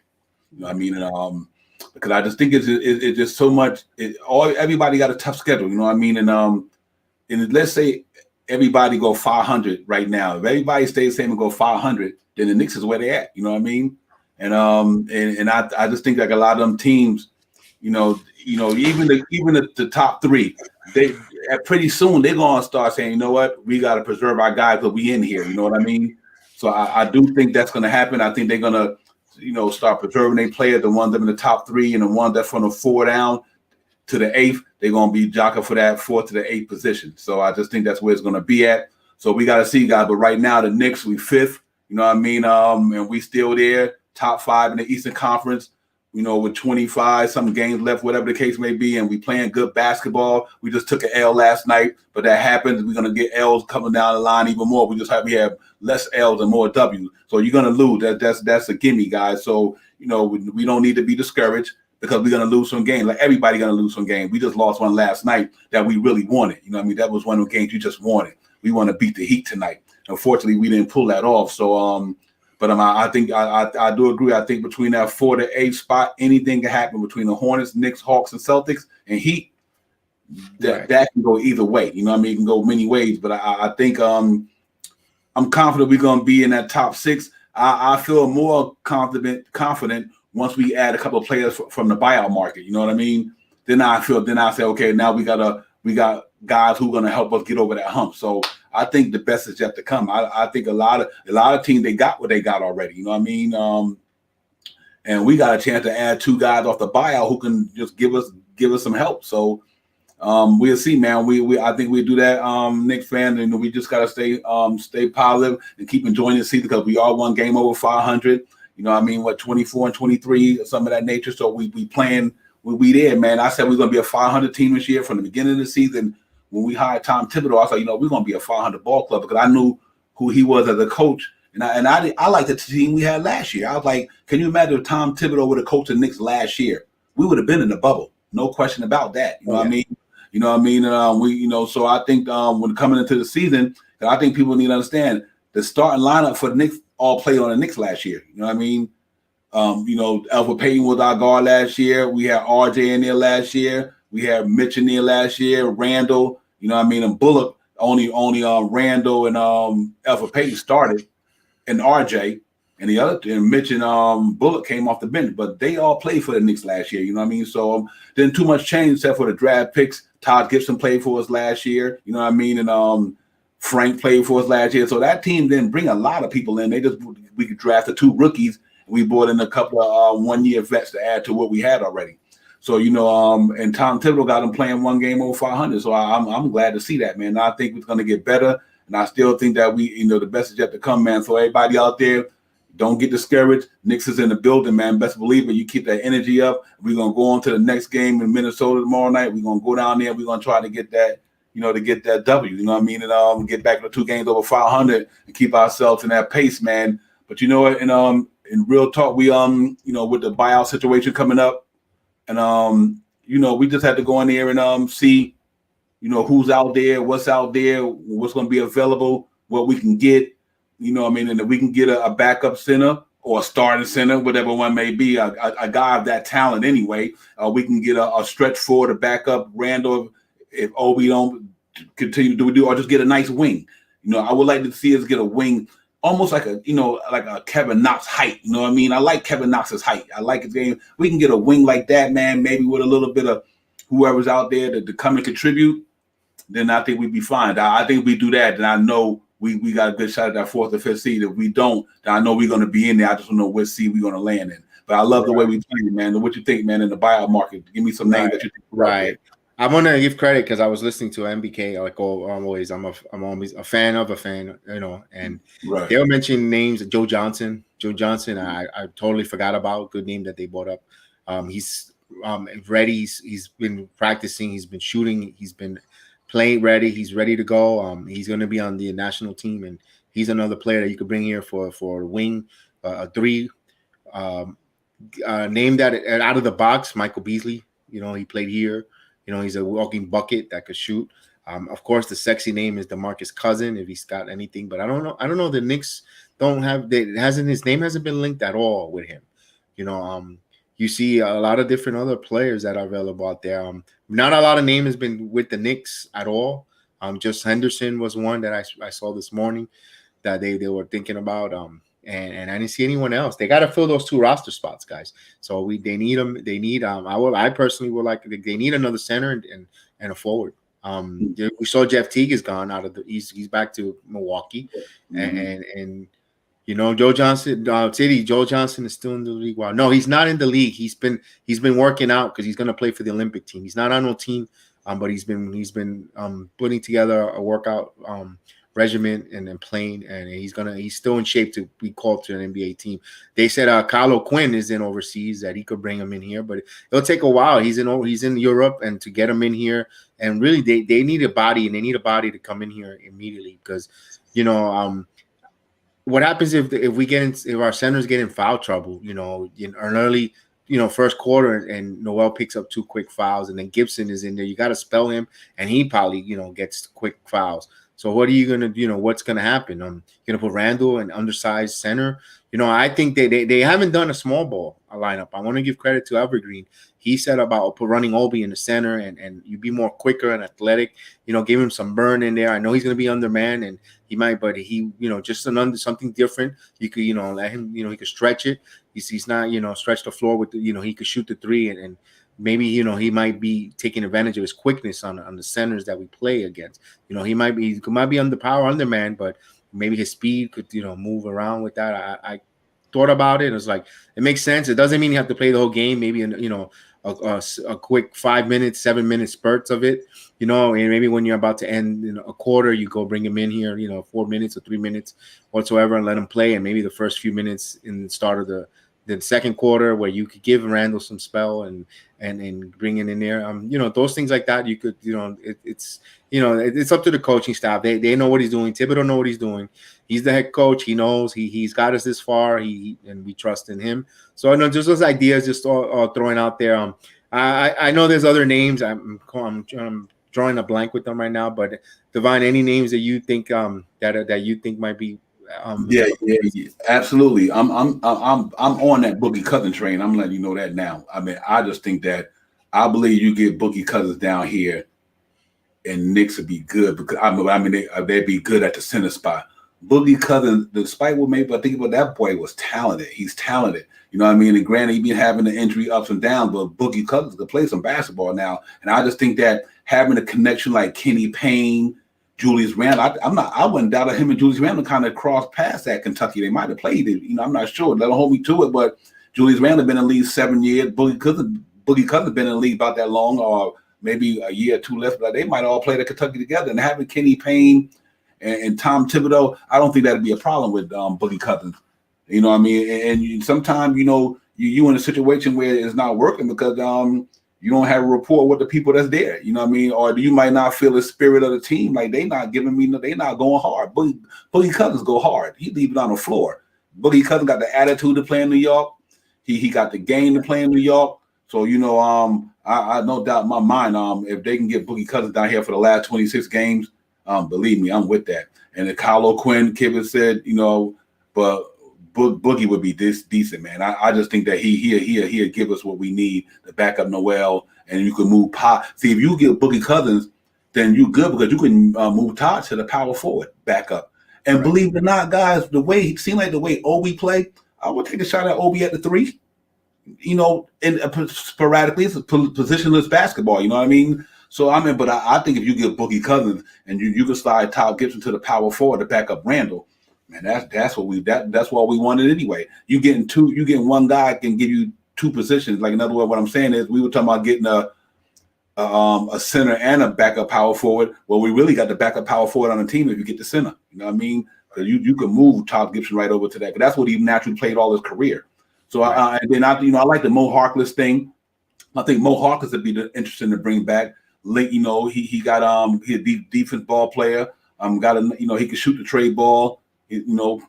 You know what I mean? And because I just think it's just so much. Everybody got a tough schedule. You know what I mean? And let's say everybody go 500 right now. If everybody stays the same and go 500, then the Knicks is where they at. You know what I mean? And I just think like a lot of them teams, even the top 3, they pretty soon they're gonna start saying, you know what, we got to preserve our guys, but we in here. You know what I mean? So I do think that's gonna happen. I think they're gonna start preserving their players, the ones that in the top 3 and the ones that from the 4 down to the 8th, they're gonna be jockeying for that 4th to the 8th position. So I just think that's where it's gonna be at. So we got to see, guys. But right now the Knicks, we 5th. You know what I mean? And we still there, top 5 in the Eastern Conference. With 25 some games left, whatever the case may be, and we playing good basketball. We just took an L last night, but that happens. We're gonna get L's coming down the line even more. We have less L's and more W's. So you're gonna lose. That's a gimme, guys. So we don't need to be discouraged, because we're gonna lose some games. Like everybody gonna lose some games. We just lost one last night that we really wanted. That was one of the games you just wanted. We want to beat the Heat tonight. Unfortunately, we didn't pull that off. So But I think I do agree. I think between that 4 to 8 spot, anything can happen between the Hornets, Knicks, Hawks, and Celtics and Heat. That can go either way. It can go many ways. But I think I'm confident we're going to be in that top 6. I feel more confident once we add a couple of players from the buyout market. You know what I mean? Then I say, okay, now we got guys who are going to help us get over that hump. So I think the best is yet to come. I think a lot of teams, they got what they got already. You know what I mean? And we got a chance to add 2 guys off the buyout who can just give us some help. So we'll see, man. I think we do that, Knicks fan, and we just gotta stay positive and keep enjoying the season, because we are one game over 500. 24 and 23, or some of that nature. So we playing. We there, man. I said we're gonna be a 500 team this year from the beginning of the season. When we hired Tom Thibodeau, I said, we're gonna be a 500 ball club, because I knew who he was as a coach, and I liked the team we had last year. I was like, can you imagine if Tom Thibodeau would have coached the Knicks last year? We would have been in the bubble, no question about that. You know what I mean? You know what I mean? And so I think when coming into the season, I think people need to understand the starting lineup for the Knicks all played on the Knicks last year. You know what I mean? Alfred Payton was our guard last year. We had RJ in there last year. We had Mitch in there last year. Randall, and Bullock. Only Randall and Alfred Payton started, and RJ, and Mitch and Bullock came off the bench. But they all played for the Knicks last year. You know what I mean? So didn't too much change except for the draft picks. Todd Gibson played for us last year. You know what I mean? And Frank played for us last year. So that team didn't bring a lot of people in. We drafted 2 rookies. We brought in a couple of 1-year vets to add to what we had already. So, and Tom Thibodeau got them playing one game over 500. So I'm glad to see that, man. I think it's going to get better. And I still think that the best is yet to come, man. So everybody out there, don't get discouraged. Knicks is in the building, man. Best believe it. You keep that energy up. We're going to go on to the next game in Minnesota tomorrow night. We're going to go down there. We're going to try to get that, to get that W, you know what I mean? And get back to 2 games over 500 and keep ourselves in that pace, man. But you know what? And in real talk, we with the buyout situation coming up, and we just had to go in there and see, who's out there, what's going to be available, what we can get, and if we can get a backup center or a starting center, whatever one may be, a guy of that talent anyway. We can get a stretch forward, a backup Randall, if Obi don't continue to do, or just get a nice wing. I would like to see us get a wing, almost like a Kevin Knox height. You know what I mean? I like Kevin Knox's height. I like his game. We can get a wing like that, man. Maybe with a little bit of whoever's out there to come and contribute. Then I think we'd be fine. I think if we do that, then I know we got a good shot at that 4th or 5th seed. If we don't, then I know we're going to be in there. I just don't know what seed we're going to land in. But I love the way we play, man. What you think, man, in the buyout market? Give me some names that you think. Right. I'm gonna give credit because I was listening to MBK like always. I'm always a fan of a fan, and they were mentioning names. Joe Johnson. I totally forgot about. Good name that they brought up. He's ready. He's been practicing. He's been shooting. He's been playing ready. He's ready to go. He's going to be on the national team, and he's another player that you could bring here for a wing, a 3. Name that out of the box, Michael Beasley. He played here. He's a walking bucket that could shoot. Of course, the sexy name is DeMarcus Cousins if he's got anything, but I don't know. The Knicks don't have. His name hasn't been linked at all with him. You see a lot of different other players that are available out there. Not a lot of name has been with the Knicks at all. Just Henderson was one that I saw this morning that they were thinking about. And I didn't see anyone else. They got to fill those 2 roster spots, guys. So they need them. They need I personally would like. They need another center and a forward. We saw Jeff Teague is gone out of he's back to Milwaukee, and Joe Johnson, Joe Johnson is still in the league. Wow, no, he's not in the league. He's been working out because he's going to play for the Olympic team. He's not on no team, but he's been putting together a workout regimen and playing, and he's still in shape to be called to an NBA team. They said Kyle O'Quinn is in overseas, that he could bring him in here, but it'll take a while. He's in Europe, and to get him in here, and really they need a body, and they need a body to come in here immediately because what happens if our centers get in foul trouble, in an early first quarter, and Noel picks up 2 quick fouls, and then Gibson is in there. You got to spell him, and he probably gets quick fouls. So what are you gonna what's gonna happen? You're gonna put Randall, an undersized center. I think they haven't done a small ball lineup. I want to give credit to Evergreen. He said about running Obi in the center, and you be more quicker and athletic. Give him some burn in there. I know he's gonna be undermanned, and he might, but he just something different. You could let him. He could stretch it. He's not stretch the floor with he could shoot the 3 and maybe he might be taking advantage of his quickness on the centers that we play against. He might be underman, but maybe his speed could move around with that. I thought about it. It was like it makes sense. It doesn't mean you have to play the whole game. Maybe a quick 5 minutes, 7 minute spurts of it. And maybe when you're about to end a quarter, you go bring him in here. 4 minutes or 3 minutes whatsoever, and let him play. And maybe the first few minutes in the start of the second quarter, where you could give Randall some spell and bring it in there. Those things like that, you could, it's up to the coaching staff. They know what he's doing. Thibodeau know what he's doing. He's the head coach. He knows he's got us this far. And we trust in him. So I know just those ideas, just all throwing out there. I know there's other names. I'm drawing a blank with them right now, but Divine, any names that you think that you think might be yeah, absolutely. I'm on that Boogie Cousins train. I'm letting you know that now. I mean, I just think that I believe you get Boogie Cousins down here, and Knicks would be good because they'd be good at the center spot. Boogie Cousins, despite what maybe I think about, that boy was talented. He's talented. And granted, he been having the injury ups and downs, but Boogie Cousins could play some basketball now. And I just think that having a connection like Kenny Payne, Julius Randle, I wouldn't doubt that him and Julius Randle kind of crossed past at Kentucky. They might have played it. I'm not sure. They don't hold me to it, but Julius Randle been in the league 7 years. Boogie Cousins been in the league about that long, or maybe a year or 2 left. But they might all play at Kentucky together. And having Kenny Payne and Tom Thibodeau, I don't think that'd be a problem with Boogie Cousins. You know what I mean? And sometimes, you in a situation where it's not working because you don't have a rapport with the people that's there. You know what I mean? Or you might not feel the spirit of the team. Like they not going hard. Boogie Cousins go hard. He leave it on the floor. Boogie Cousins got the attitude to play in New York. He got the game to play in New York. So, I no doubt in my mind, if they can get Boogie Cousins down here for the last 26 games, believe me, I'm with that. And the Kyle O'Quinn, Kibble said, but Boogie would be this decent, man. I just think that he'll give us what we need to back up Noel, and you can move Pop. See, if you get Boogie Cousins, then you good because you can move Todd to the power forward backup. And Right. believe it or not, guys, it seemed like the way Obi play, I would take a shot at Obi at the 3. You know, and sporadically, it's a positionless basketball. You know what I mean? So but I think if you give Boogie Cousins and you can slide Todd Gibson to the power forward to back up Randall, man, that's what we wanted anyway. You getting one guy can give you 2 positions. Like, in other words, what I'm saying is we were talking about getting a center and a backup power forward. Well, we really got the backup power forward on the team if you get the center. You know what I mean? Because you can move Todd Gibson right over to that. Because that's what he naturally played all his career. So Right. and then I like the Mo Harkless thing. I think Mo Harkless would be interesting to bring back. Late, he got he a defense ball player. Got he can shoot the trade ball.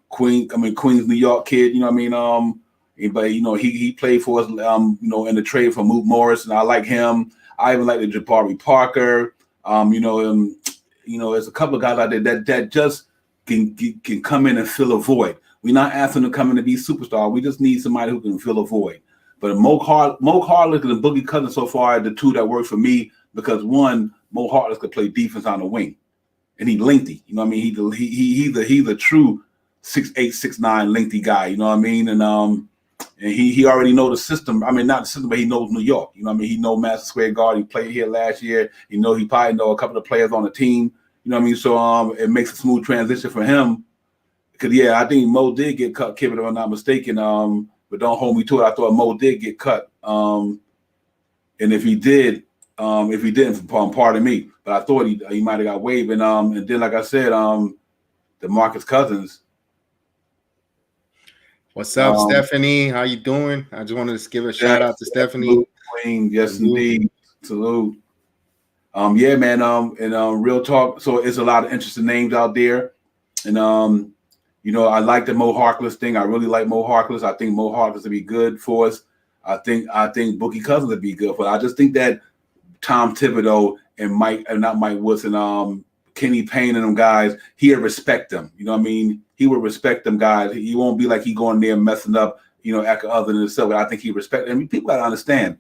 Queens, New York kid. You know what I mean? But he played for us. In the trade for Moot Morris, and I like him. I even like the Jabari Parker. There's a couple of guys out there that just can come in and fill a void. We're not asking them to come in to be superstar. We just need somebody who can fill a void. But Mo Harkless and Boogie Cousins so far are the 2 that work for me because, one, Mo Harkless could play defense on the wing, and he's lengthy. You know what I mean? He's a true 6'8", 6'9" lengthy guy. You know what I mean? And he already know the system. I mean, not the system, but he knows New York. You know what I mean? He know Madison Square Garden. He played here last year. He probably know a couple of players on the team. You know what I mean? So it makes a smooth transition for him. Because, I think Mo did get cut, Kevin, if I'm not mistaken. But don't hold me to it. I thought Mo did get cut. And if he didn't, pardon me. But I thought he might have got waived. And then, like I said, DeMarcus Cousins. What's up, Stephanie? How you doing? I just wanted to give a shout out to Stephanie. Salute, Queen. Yes, indeed. Salute. Yeah, man. And real talk. So it's a lot of interesting names out there. And I like the Mo Harkless thing. I really like Mo Harkless. I think Mo Harkless would be good for us. I think Boogie Cousins would be good for us. I just think that Tom Thibodeau and not Mike Woodson, Kenny Payne and them guys, he'll respect them. You know what I mean? He would respect them guys. He won't be like he going there and messing up, after other than himself. But I think he respect them. I mean, people got to understand,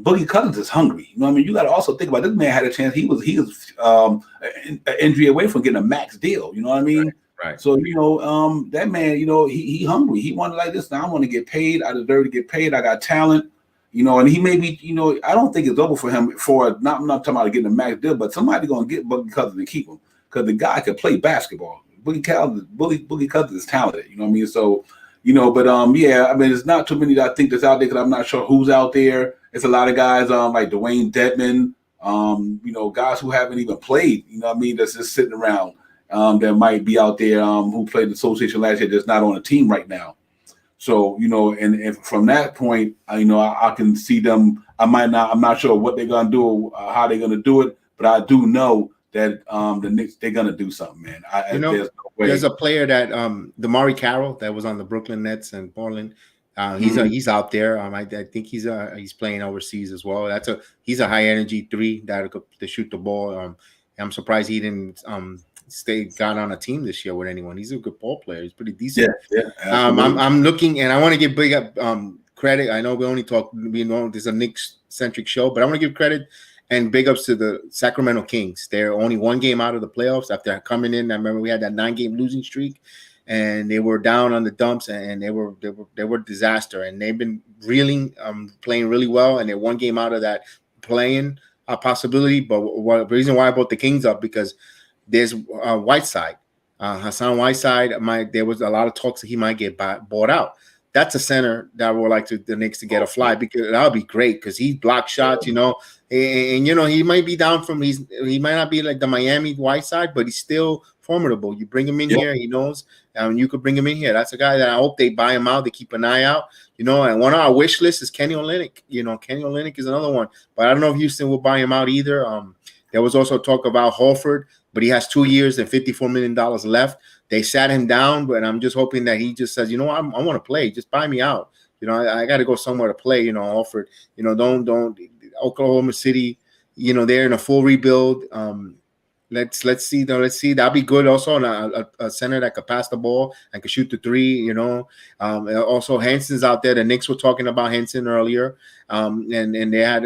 Boogie Cousins is hungry. You know what I mean? You got to also think about this man had a chance. He was an injury away from getting a max deal. You know what I mean? Right. So, that man, he hungry. He wanted like this. Now I want to get paid. I deserve to get paid. I got talent. And he may be, I don't think it's over for him I'm not talking about getting a max deal, but somebody going to get Boogie Cousins and keep him because the guy can play basketball. Boogie Cousins is talented. You know what I mean? So, but I mean, it's not too many that I think that's out there because I'm not sure who's out there. It's a lot of guys like Dwayne Dedman, guys who haven't even played, you know what I mean, that's just sitting around that might be out there who played the association last year that's not on a team right now. So, and from that point, I can see them. I'm not sure what they're going to do, how they're going to do it, but I do know that the Knicks, they're going to do something, man. There's a player that Damari Carroll that was on the Brooklyn Nets and Portland. He's out there. I think he's playing overseas as well. He's a high energy 3 that could to shoot the ball. I'm surprised he didn't got on a team this year with anyone. He's a good ball player. He's pretty decent. Yeah. I'm looking, and I want to give big up credit. I know we know this is a Knicks centric show, but I want to give credit and big ups to the Sacramento Kings. They're only 1 game out of the playoffs after coming in. I remember we had that 9-game losing streak, and they were down on the dumps, and they were disaster. And they've been playing really well, and they're 1 game out of that playing possibility. But the reason why I brought the Kings up because there's Whiteside, Hassan Whiteside. There was a lot of talks that he might get bought out. That's a center that I would like the Knicks to get a fly because that would be great because he blocks shots, and he might be down he might not be like the Miami Whiteside, but he's still formidable. You bring him in here, he knows, and you could bring him in here. That's a guy that I hope they buy him out. They keep an eye out, and one of our wish lists is Kenny Olynyk. Kenny Olynyk is another one, but I don't know if Houston will buy him out either. There was also talk about Horford, but he has 2 years and $54 million left. They sat him down, but I'm just hoping that he just says, I want to play. Just buy me out. I got to go somewhere to play. Horford. Don't Oklahoma City. They're in a full rebuild. Let's see. Let's see. That'd be good. Also, a center that could pass the ball and could shoot the 3. Also Henson's out there. The Knicks were talking about Henson earlier, and they had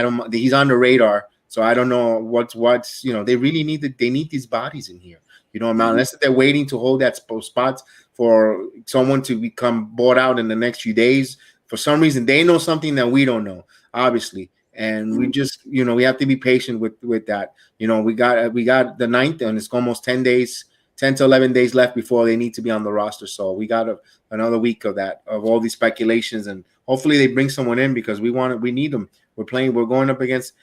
him. He's on the radar. So I don't know what's they really they need these bodies in here. Unless they're waiting to hold that spot for someone to become bought out in the next few days. For some reason, they know something that we don't know, obviously, and we just we have to be patient with that. We got the 9th, and it's almost 10 days. 10 to 11 days left before they need to be on the roster. So we got another week of all these speculations, and hopefully they bring someone in because we need them. We're going up against,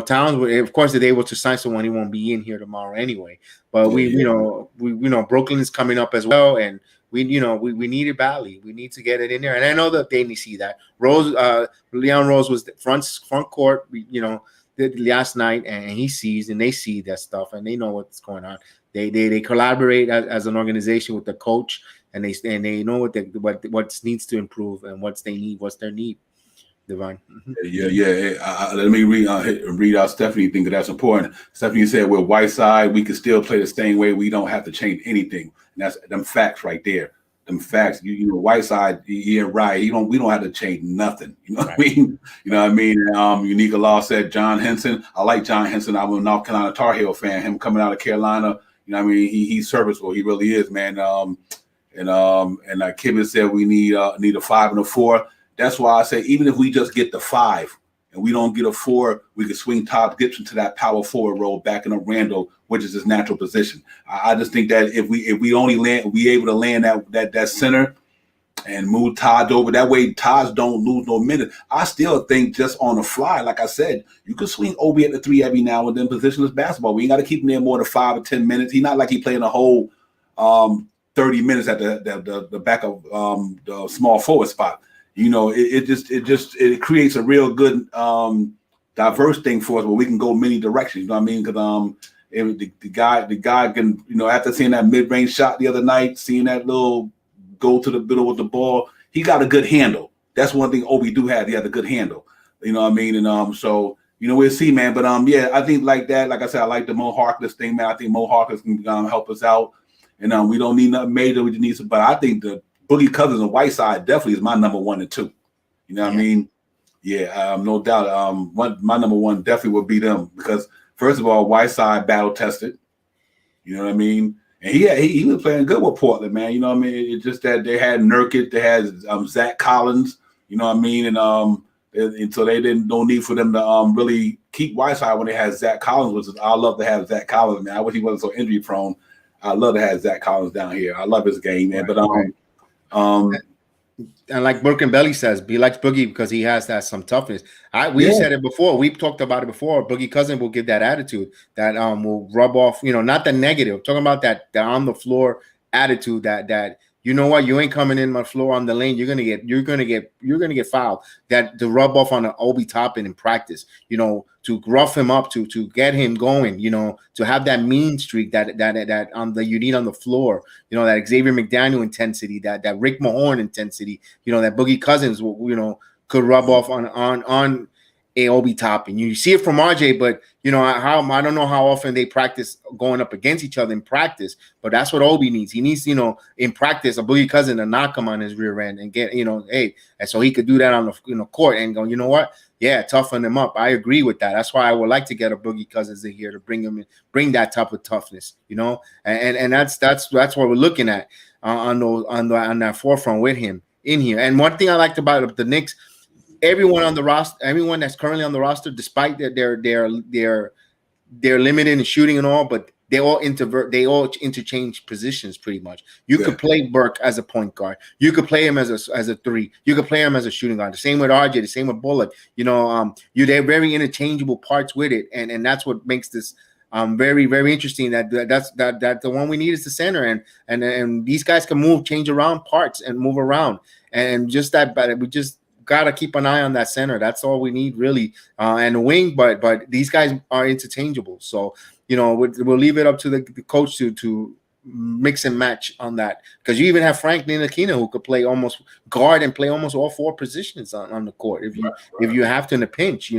Towns. Of course, if they're able to sign someone, he won't be in here tomorrow anyway. But Brooklyn is coming up as well, and we need it badly. We need to get it in there, and I know that they see that. Leon Rose was the front court, last night, and he sees and they see that stuff, and they know what's going on. They collaborate as an organization with the coach, and they know what needs to improve and what's their need. Divine. Yeah. Let me read out Stephanie. Think that's important. Stephanie said, "With Whiteside, we can still play the same way. We don't have to change anything." And that's them facts right there. Them facts. Whiteside. Yeah, right. We don't have to change nothing. You know what I mean? You know what I mean? Unica Law said John Henson. I like John Henson. I'm a North Carolina Tar Heel fan. Him coming out of Carolina. You know what I mean? He's serviceable. He really is, man. And Kevin said we need a 5 and a 4. That's why I say even if we just get the 5 and we don't get a 4, we can swing Todd Gibson to that power forward role back in a Randall, which is his natural position. I just think that if we only be able to land that center and move Todd over, that way Todd don't lose no minute. I still think just on the fly, like I said, you can swing Obi at the 3 every now and then, positionless basketball. We ain't got to keep him there more than 5 or 10 minutes. He's not like he playing a whole 30 minutes at the back of the small forward spot. It creates a real good diverse thing for us where we can go many directions. You know what I mean? Because the guy can, after seeing that mid-range shot the other night, seeing that little go to the middle with the ball, he got a good handle. That's one thing Obi do have. He had a good handle. You know what I mean? And so we'll see, man. But I think like that. Like I said, I like the Mo Harkless thing, man. I think Mo Harkless can help us out. And we don't need nothing major. We just need some. But I think the Boogie Cousins and Whiteside definitely is my number 1 and 2. You know what I mean? Yeah, no doubt. My number 1 definitely would be them because first of all, Whiteside battle tested. You know what I mean? And he was playing good with Portland, man. You know what I mean? It's just that they had Nurkic, they had Zach Collins. You know what I mean? And so they no need for them to really keep Whiteside when they had Zach Collins. Which is, I love to have Zach Collins, man. I wish he wasn't so injury prone. I love to have Zach Collins down here. I love his game, man. But and like Burke and Belly says, he likes Boogie because he has some toughness. We said it before. We talked about it before. Boogie Cousin will give that attitude that will rub off. Not the negative. I'm talking about that on the floor attitude. That you know what, you ain't coming in my floor on the lane. You're gonna get fouled. That the rub off on an Obi Toppin in practice. To rough him up, to get him going. To have that mean streak that you need on the floor. That Xavier McDaniel intensity, that Rick Mahorn intensity. That Boogie Cousins could rub off on a Obi Toppin. You see it from RJ, but I don't know how often they practice going up against each other in practice, but that's what Obi needs. He needs, in practice, a Boogie Cousin to knock him on his rear end and get, and so he could do that on the court and go, you know what? Yeah, toughen him up. I agree with that. That's why I would like to get a Boogie Cousins in here to bring him in, bring that type of toughness, and that's what we're looking at on that forefront with him in here. And one thing I liked about the Knicks, everyone on the roster, everyone that's currently on the roster, despite that they're limited in shooting and all, but they all interchange positions pretty much. You could play Burke as a point guard. You could play him as a 3. You could play him as a shooting guard. The same with RJ. The same with Bullock. They're very interchangeable parts with it, and that's what makes this very, very interesting. That's the one we need is the center, and these guys can change around parts and move around, and just that. But we just gotta keep an eye on that center. That's all we need, really, and the wing. But these guys are interchangeable, so we'll leave it up to the coach to mix and match on that, because you even have Frank Ntilikina who could play almost guard and play almost all 4 positions on the court if you have to in a pinch.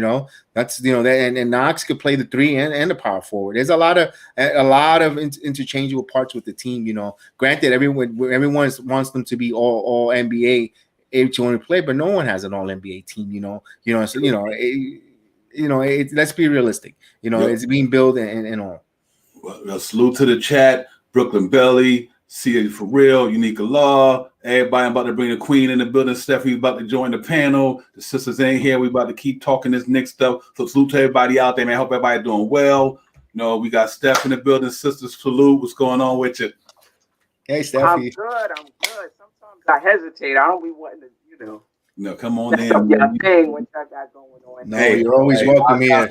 That's and Knox could play the 3 and the power forward. There's a lot of interchangeable parts with the team. Granted, everyone wants them to be all NBA. If you want to play, but no one has an all NBA team, let's be realistic. It's being built and all. Well, salute to the chat. Brooklyn Belly, see it for real. Unica Law. Everybody, I'm about to bring the queen in the building. Stephanie's about to join the panel. The sisters ain't here. We about to keep talking this Knicks stuff. So salute to everybody out there, man. Hope everybody doing well. We got Steph in the building. Sisters, salute. What's going on with you? Hey, Steffi. I'm good. Sometimes I hesitate. I don't be wanting to, No, come on that's in. Your thing what y'all got going on. No, you're always welcome here.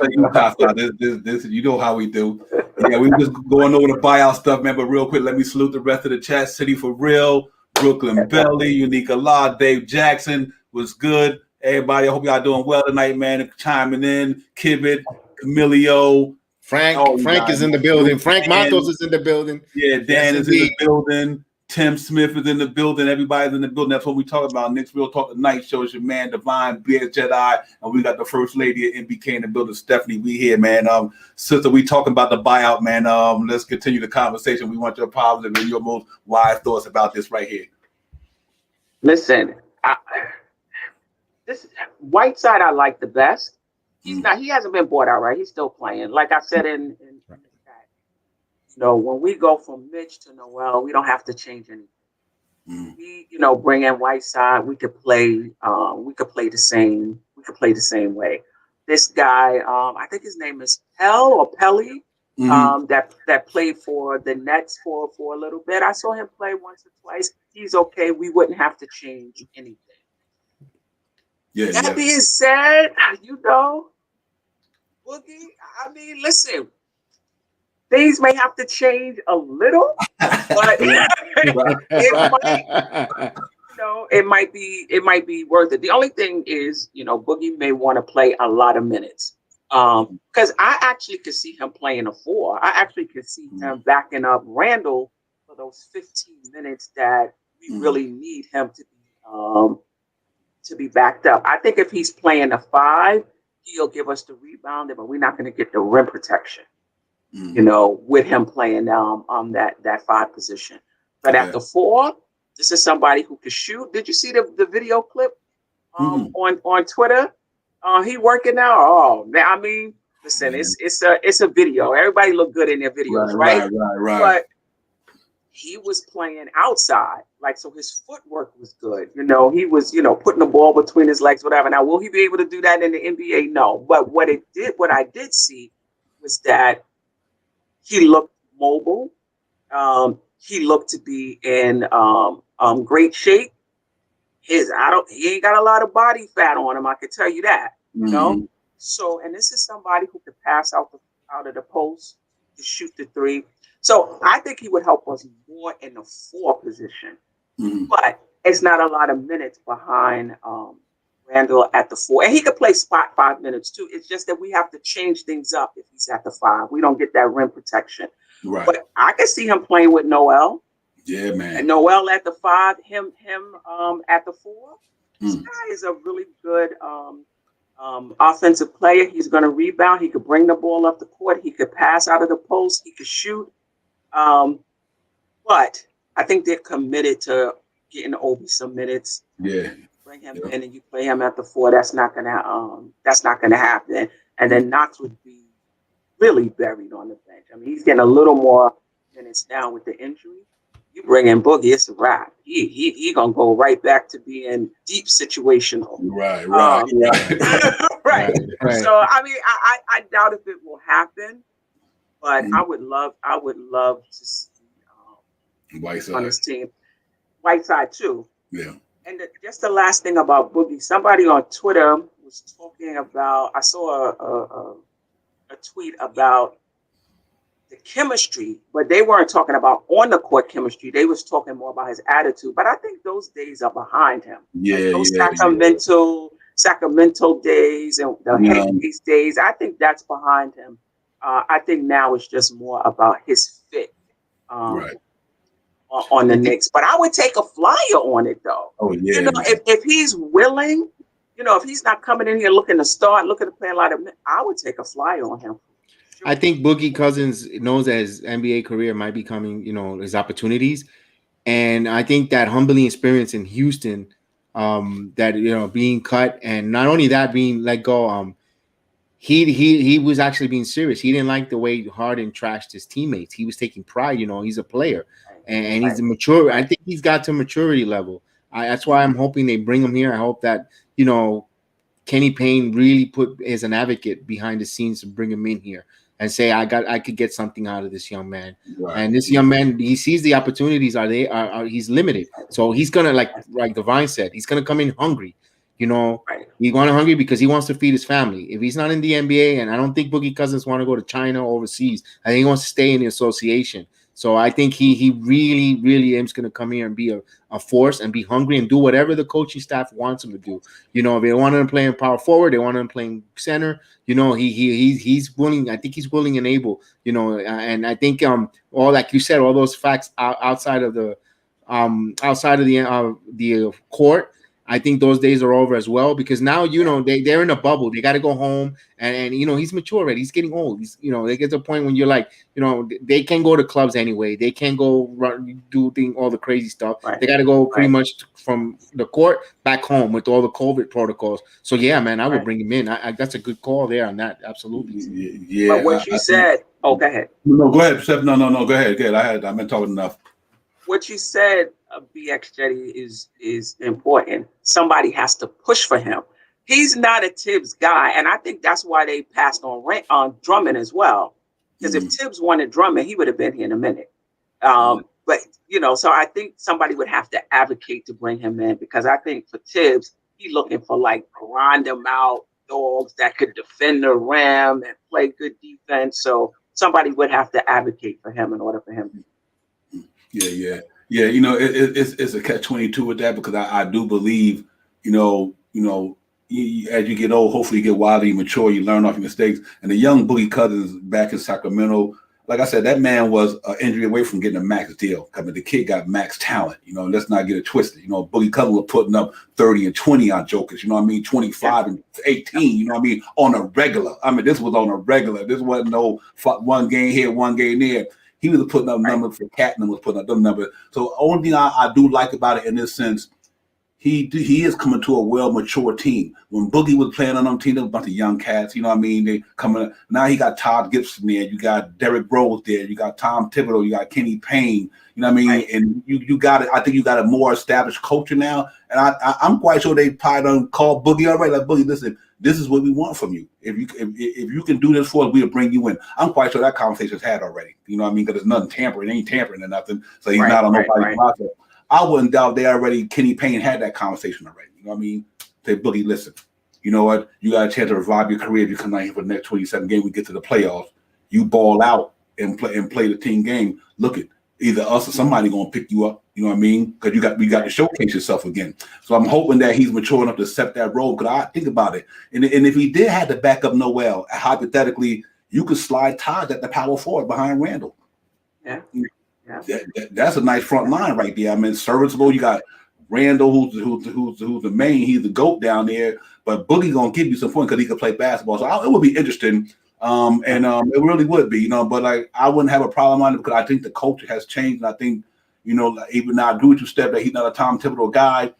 This, you know how we do. Yeah, we just going over the buyout stuff, man. But real quick, let me salute the rest of the chat. City for real, Brooklyn Belly, Unica Law, Dave Jackson was good. Everybody, I hope y'all doing well tonight, man. Chiming in, Kibit, Camilio. Frank is in the building. Frank Matos is in the building. Yeah, Dan is in the building. Tim Smith is in the building. Everybody's in the building. That's what we talk about. Knicks Real Talk Tonight show is your man, Divine, BS Jedi. And we got the first lady at NBK in the building, Stephanie. We here, man. Sister, we talking about the buyout, man. Let's continue the conversation. We want your positive and your most wise thoughts about this right here. Listen, this Whiteside I like the best. He hasn't been bought out, right? He's still playing. Like I said in the chat, when we go from Mitch to Noel, we don't have to change anything. We, bring in Whiteside. We could play. We could play the same. We could play the same way. This guy, I think his name is Pelly. That played for the Nets for a little bit. I saw him play once or twice. He's okay. We wouldn't have to change anything. That being said, Boogie, I mean, listen, things may have to change a little, but it might be worth it. The only thing is, Boogie may want to play a lot of minutes. Because I actually could see him playing a 4. I actually could see him backing up Randall for those 15 minutes that we really need him to be backed up. I think if he's playing a 5, he'll give us the rebounding, but we're not going to get the rim protection, with him playing that 5 position. But at the 4, this is somebody who can shoot. Did you see the video clip on Twitter? He working now. Oh man, I mean, listen, it's a video. Everybody look good in their videos, right? But he was playing outside, so his footwork was good. He was, putting the ball between his legs, whatever. Now, will he be able to do that in the NBA? No. But what I did see was that he looked mobile. He looked to be in great shape. He ain't got a lot of body fat on him. I can tell you that. So, and this is somebody who could pass out of the post to shoot the 3. So I think he would help us more in the 4 position, but it's not a lot of minutes behind Randall at the 4, and he could play spot 5 minutes too. It's just that we have to change things up if he's at the 5. We don't get that rim protection. Right. But I can see him playing with Noel. Yeah, man. And Noel at the 5, him at the 4. This guy is a really good offensive player. He's going to rebound. He could bring the ball up the court. He could pass out of the post. He could shoot. But I think they're committed to getting Obi some minutes. Yeah. Bring him in and you play him at the 4. That's not gonna happen. And then Knox would be really buried on the bench. I mean, he's getting a little more minutes now with the injury. You bring in Boogie, it's a wrap. He gonna go right back to being deep situational. Right. Right. So I mean, I doubt if it will happen, but I would love to see Whiteside on this team. Whiteside too. Yeah. And just the last thing about Boogie, somebody on Twitter was talking about. I saw a tweet about the chemistry, but they weren't talking about on the court chemistry. They was talking more about his attitude. But I think those days are behind him. Those Sacramento days and the Yankees days. I think that's behind him. I think now it's just more about his fit on the Knicks. But I would take a flyer on it though. Oh yeah. If he's willing, if he's not coming in here looking to start, looking to play a lot of minutes, I would take a flyer on him. Sure. I think Boogie Cousins knows that his NBA career might be coming, his opportunities. And I think that humbling experience in Houston, that, being cut and not only that, being let go, he was actually being serious. He didn't like the way Harden trashed his teammates. He was taking pride. He's a player, and he's a mature. I think he's got to maturity level. That's why I'm hoping they bring him here. I hope that Kenny Payne really put as an advocate behind the scenes to bring him in here and say I could get something out of this young man. Right. And this young man, he sees the opportunities he's limited. So he's gonna, like Divine said, he's gonna come in hungry. He's going hungry because he wants to feed his family. If he's not in the NBA, and I don't think Boogie Cousins want to go to China or overseas, I think he wants to stay in the association. So I think he really, really is going to come here and be a force and be hungry and do whatever the coaching staff wants him to do. If they want him playing power forward, they want him playing center. He's willing. I think he's willing and able. And I think all, like you said, all those facts outside of the court, I think those days are over as well, because now they're in a bubble. They got to go home, and he's mature already. He's getting old. They get to a point when you're like, they can't go to clubs anyway. They can't go do all the crazy stuff. Right. They got to go pretty much from the court back home with all the COVID protocols. So yeah, man, I would bring him in. That's a good call there on that. Absolutely. Yeah. But what you said. Go ahead. No, go ahead, Seth. No. Go ahead. I've been talking enough. What you said, BX Jetty, is important. Somebody has to push for him. He's not a Tibbs guy, and I think that's why they passed on Drummond as well. Because if Tibbs wanted Drummond, he would have been here in a minute. But so I think somebody would have to advocate to bring him in, because I think for Tibbs, he's looking for grind him out dogs that could defend the rim and play good defense. So somebody would have to advocate for him in order for him to. Yeah. It's a catch-22 with that, because I do believe, as you get old, hopefully you get wildly mature, you learn off your mistakes. And the young Boogie Cousins back in Sacramento, like I said, that man was an injury away from getting a max deal. I mean, the kid got max talent. Let's not get it twisted. Boogie Cousins was putting up 30 and 20 on jokers. 25 and 18. On a regular. This was on a regular. This wasn't no one game here, one game there. He was putting up numbers for Catton, was putting up them numbers. So only thing I do like about it in this sense, he is coming to a well-mature team. When Boogie was playing on them team, there was a bunch of young cats, they coming. Now he got Todd Gibson there, you got Derrick Rose there, you got Tom Thibodeau, you got Kenny Payne, and you got it. I think you got a more established culture now, and I'm quite sure they probably done call Boogie already. Like, Boogie, listen, this is what we want from you. If you can do this for us, we'll bring you in. I'm quite sure that conversation's had already. Because there's nothing tampering, ain't tampering or nothing. So he's not on nobody's process. I wouldn't doubt they already, Kenny Payne had that conversation already. Say, Boogie, listen, you know what? You got a chance to revive your career if you come out here for the next 27 games. We get to the playoffs. You ball out and play the team game. Look at either us or somebody gonna pick you up. Because you got to showcase yourself again. So I'm hoping that he's mature enough to accept that role. Because I think about it, and if he did have to back up Noel, hypothetically, you could slide Todd at the power forward behind Randall. Yeah. That's a nice front line right there. Serviceable. You got Randall, who's the main. He's the GOAT down there. But Boogie gonna give you some points because he could play basketball. So it would be interesting. It really would be. But I wouldn't have a problem on it, because I think the culture has changed. And I think, even now I agree with you, Steph, that he's not a Tom Thibodeau guy.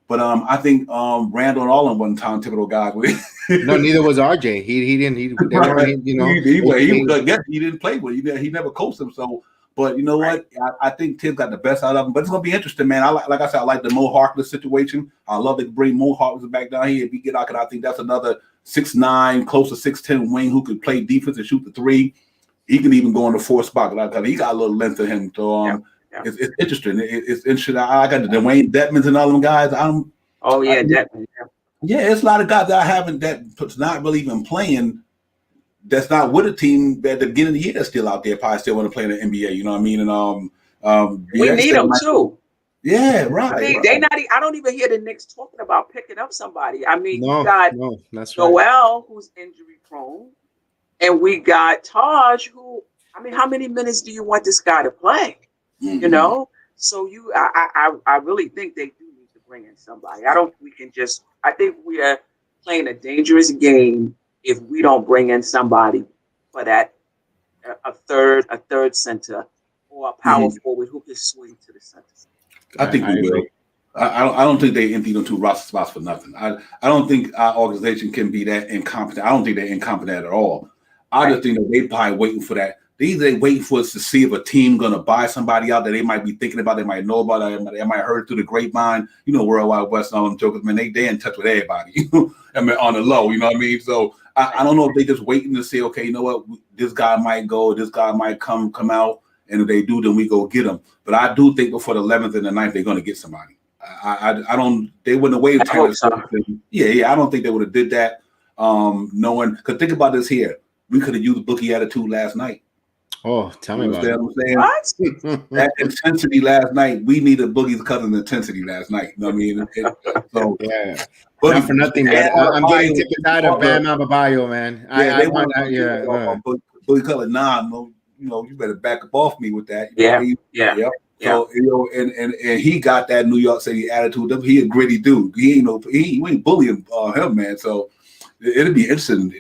But I think Randall and all of them wasn't Tom Thibodeau guys. No, neither was RJ. He didn't. He didn't play with. He never coached him. So. But you know what? I think Tim got the best out of him. But it's gonna be interesting, man. Like I said, I like the Mo Harkless situation. I love to bring Mo Harkless back down here. If we get out, I think that's another 6'9", close to 6'10" wing who could play defense and shoot the three. He can even go in the fourth spot. He got a little length to him. So It's interesting. It's interesting. I got the Dwayne Detmans and all them guys. Detman. Yeah, it's a lot of guys that I haven't that's not really even playing. That's not with a team that at the beginning of the year that's still out there, probably still want to play in the NBA. You know what I mean? And we need them too. Yeah, right. They not. I don't even hear the Knicks talking about picking up somebody. You got that's Noel, right, who's injury prone, and we got Taj, who. How many minutes do you want this guy to play? Mm-hmm. So I really think they do need to bring in somebody. I think we are playing a dangerous game if we don't bring in somebody for that a third center or a power forward who can swing to the center. I think we will. I don't think they emptied them 2 roster spots for nothing. I don't think our organization can be that incompetent. I don't think they're incompetent at all. I just think that they probably waiting for that. They waiting for us to see if a team gonna buy somebody out that they might be thinking about, they might know about, they might heard through the grapevine. You know, Worldwide West and all them jokers, man, they in touch with everybody. I mean, on the low, you know what I mean? So I don't know if they just waiting to say, okay, you know what, this guy might go, this guy might come out, and if they do, then we go get them. But I do think before the 11th and the 9th, they're gonna get somebody. I don't. They wouldn't have waited. Yeah. I don't think they would have did that. Knowing, because think about this here, we could have used bookie attitude last night. Oh, tell me about it. What? That intensity last night. We needed Boogie's cousin intensity last night. You know what I mean? So yeah. Boogie, Not for nothing, man. I'm getting tickets out of Bam Adebayo, man. Yeah, Boogie color. Nah, no, you know, you better back up off me with that. You know what I mean? Yeah. So you know, and he got that New York City attitude. He a gritty dude. He ain't bullying him, man. So it'll be interesting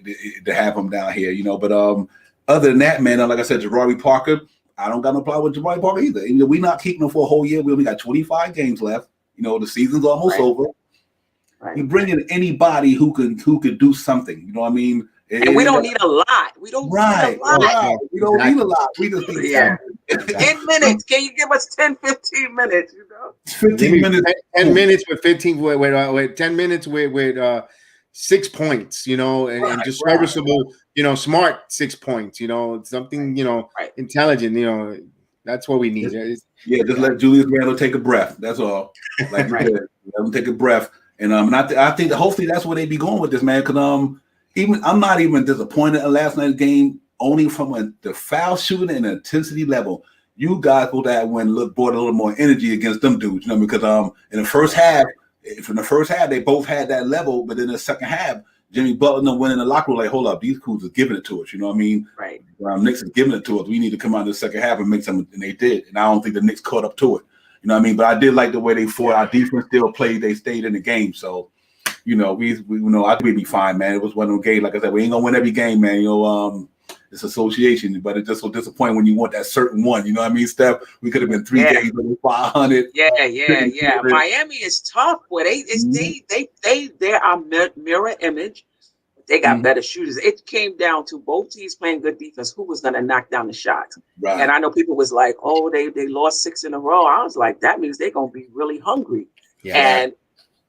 to have him down here, you know. But other than that, man, like I said, Jabari Parker, I don't got no problem with Jabari Parker either. You know, we're not keeping him for a whole year. We only got 25 games left. You know, the season's almost over. Right. You bring in anybody who could do something. You know what I mean? And we don't need a lot. We don't need a lot. We don't need a lot. We just need 10 minutes. Can you give us 10, 15 minutes? You know, 15 minutes. 10 minutes with 15 with 10 minutes with 6 points. You know, and just serviceable. You know, smart 6 points. You know, something. You know, intelligent. You know, that's what we need. Just let Julius Randle take a breath. That's all. Like let him take a breath. And I think that hopefully that's where they be going with this, man. Because even I'm not even disappointed in last night's game, only from the foul shooting and the intensity level. You guys will that brought a little more energy against them dudes, you know, because in the first half, they both had that level, but in the second half, Jimmy Butler went in the locker room like, hold up, these crews are giving it to us, you know what I mean? Right. Knicks is giving it to us. We need to come out in the second half and make something, and they did. And I don't think the Knicks caught up to it. You know what I mean? But I did like the way they fought. Our defense still played. They stayed in the game. So, you know, we I think we'd be fine, man. It was one of those games. Like I said, we ain't gonna win every game, man. You know, it's association, but it's just so disappointing when you want that certain one. You know what I mean, Steph? We could have been 3 games over 500. Yeah. Miami is tough, boy. They are mirror image. They got better shooters. It came down to both teams playing good defense. Who was going to knock down the shots? Right. And I know people was like, "Oh, they lost 6 in a row." I was like, that means they're going to be really hungry. Yeah. And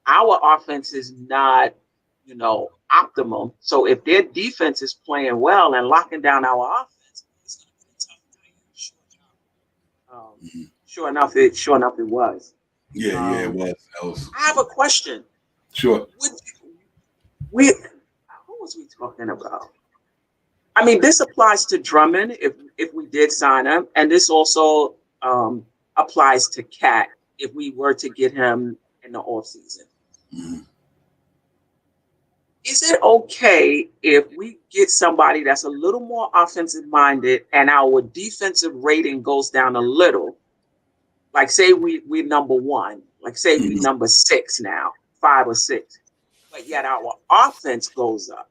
our offense is not, you know, optimum. So if their defense is playing well and locking down our offense, it's going to be a tough night. Sure enough, it was. Yeah, it was. I have a question. Sure. Who was we talking about? I mean, this applies to Drummond if we did sign him, and this also applies to Cat if we were to get him in the offseason. Mm-hmm. Is it okay if we get somebody that's a little more offensive minded and our defensive rating goes down a little? Like, say we're number 1, like say we're number 6 now, 5 or 6, but yet our offense goes up,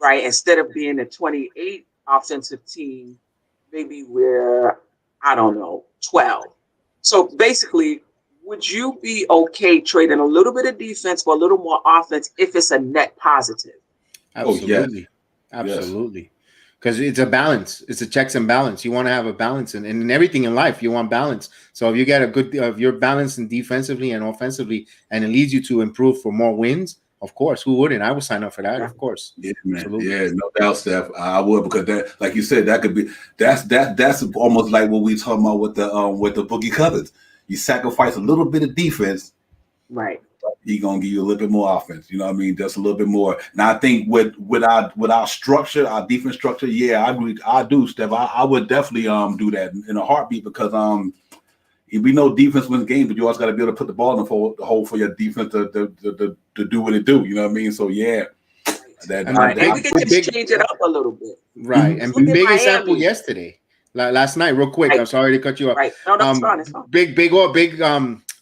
right? Instead of being a 28 offensive team, maybe we're, I don't know, 12. So basically, would you be okay trading a little bit of defense for a little more offense if it's a net positive? Absolutely. Absolutely. Because it's a balance. It's a checks and balance. You want to have a balance in everything in life. You want balance. So if you get a good, if you're balanced in defensively and offensively, and it leads you to improve for more wins, of course, who wouldn't? I would sign up for that, of course. Yeah, man. Absolutely. Yeah, no doubt, Steph. I would, because that, like you said, that could be that's almost like what we talking about with the Boogie Cousins. You sacrifice a little bit of defense, right? He's gonna give you a little bit more offense. You know what I mean? Just a little bit more. And I think with our structure, our defense structure, yeah, I agree. I do, Steph. I would definitely do that in a heartbeat, because we know defense wins games, but you also got to be able to put the ball in the hole for your defense to do what it do. You know what I mean? So yeah, we can just change it up a little bit, right? And big example yesterday, last night, real quick. Right. I'm sorry to cut you off. Right? No, that's fine. It's fine. Big.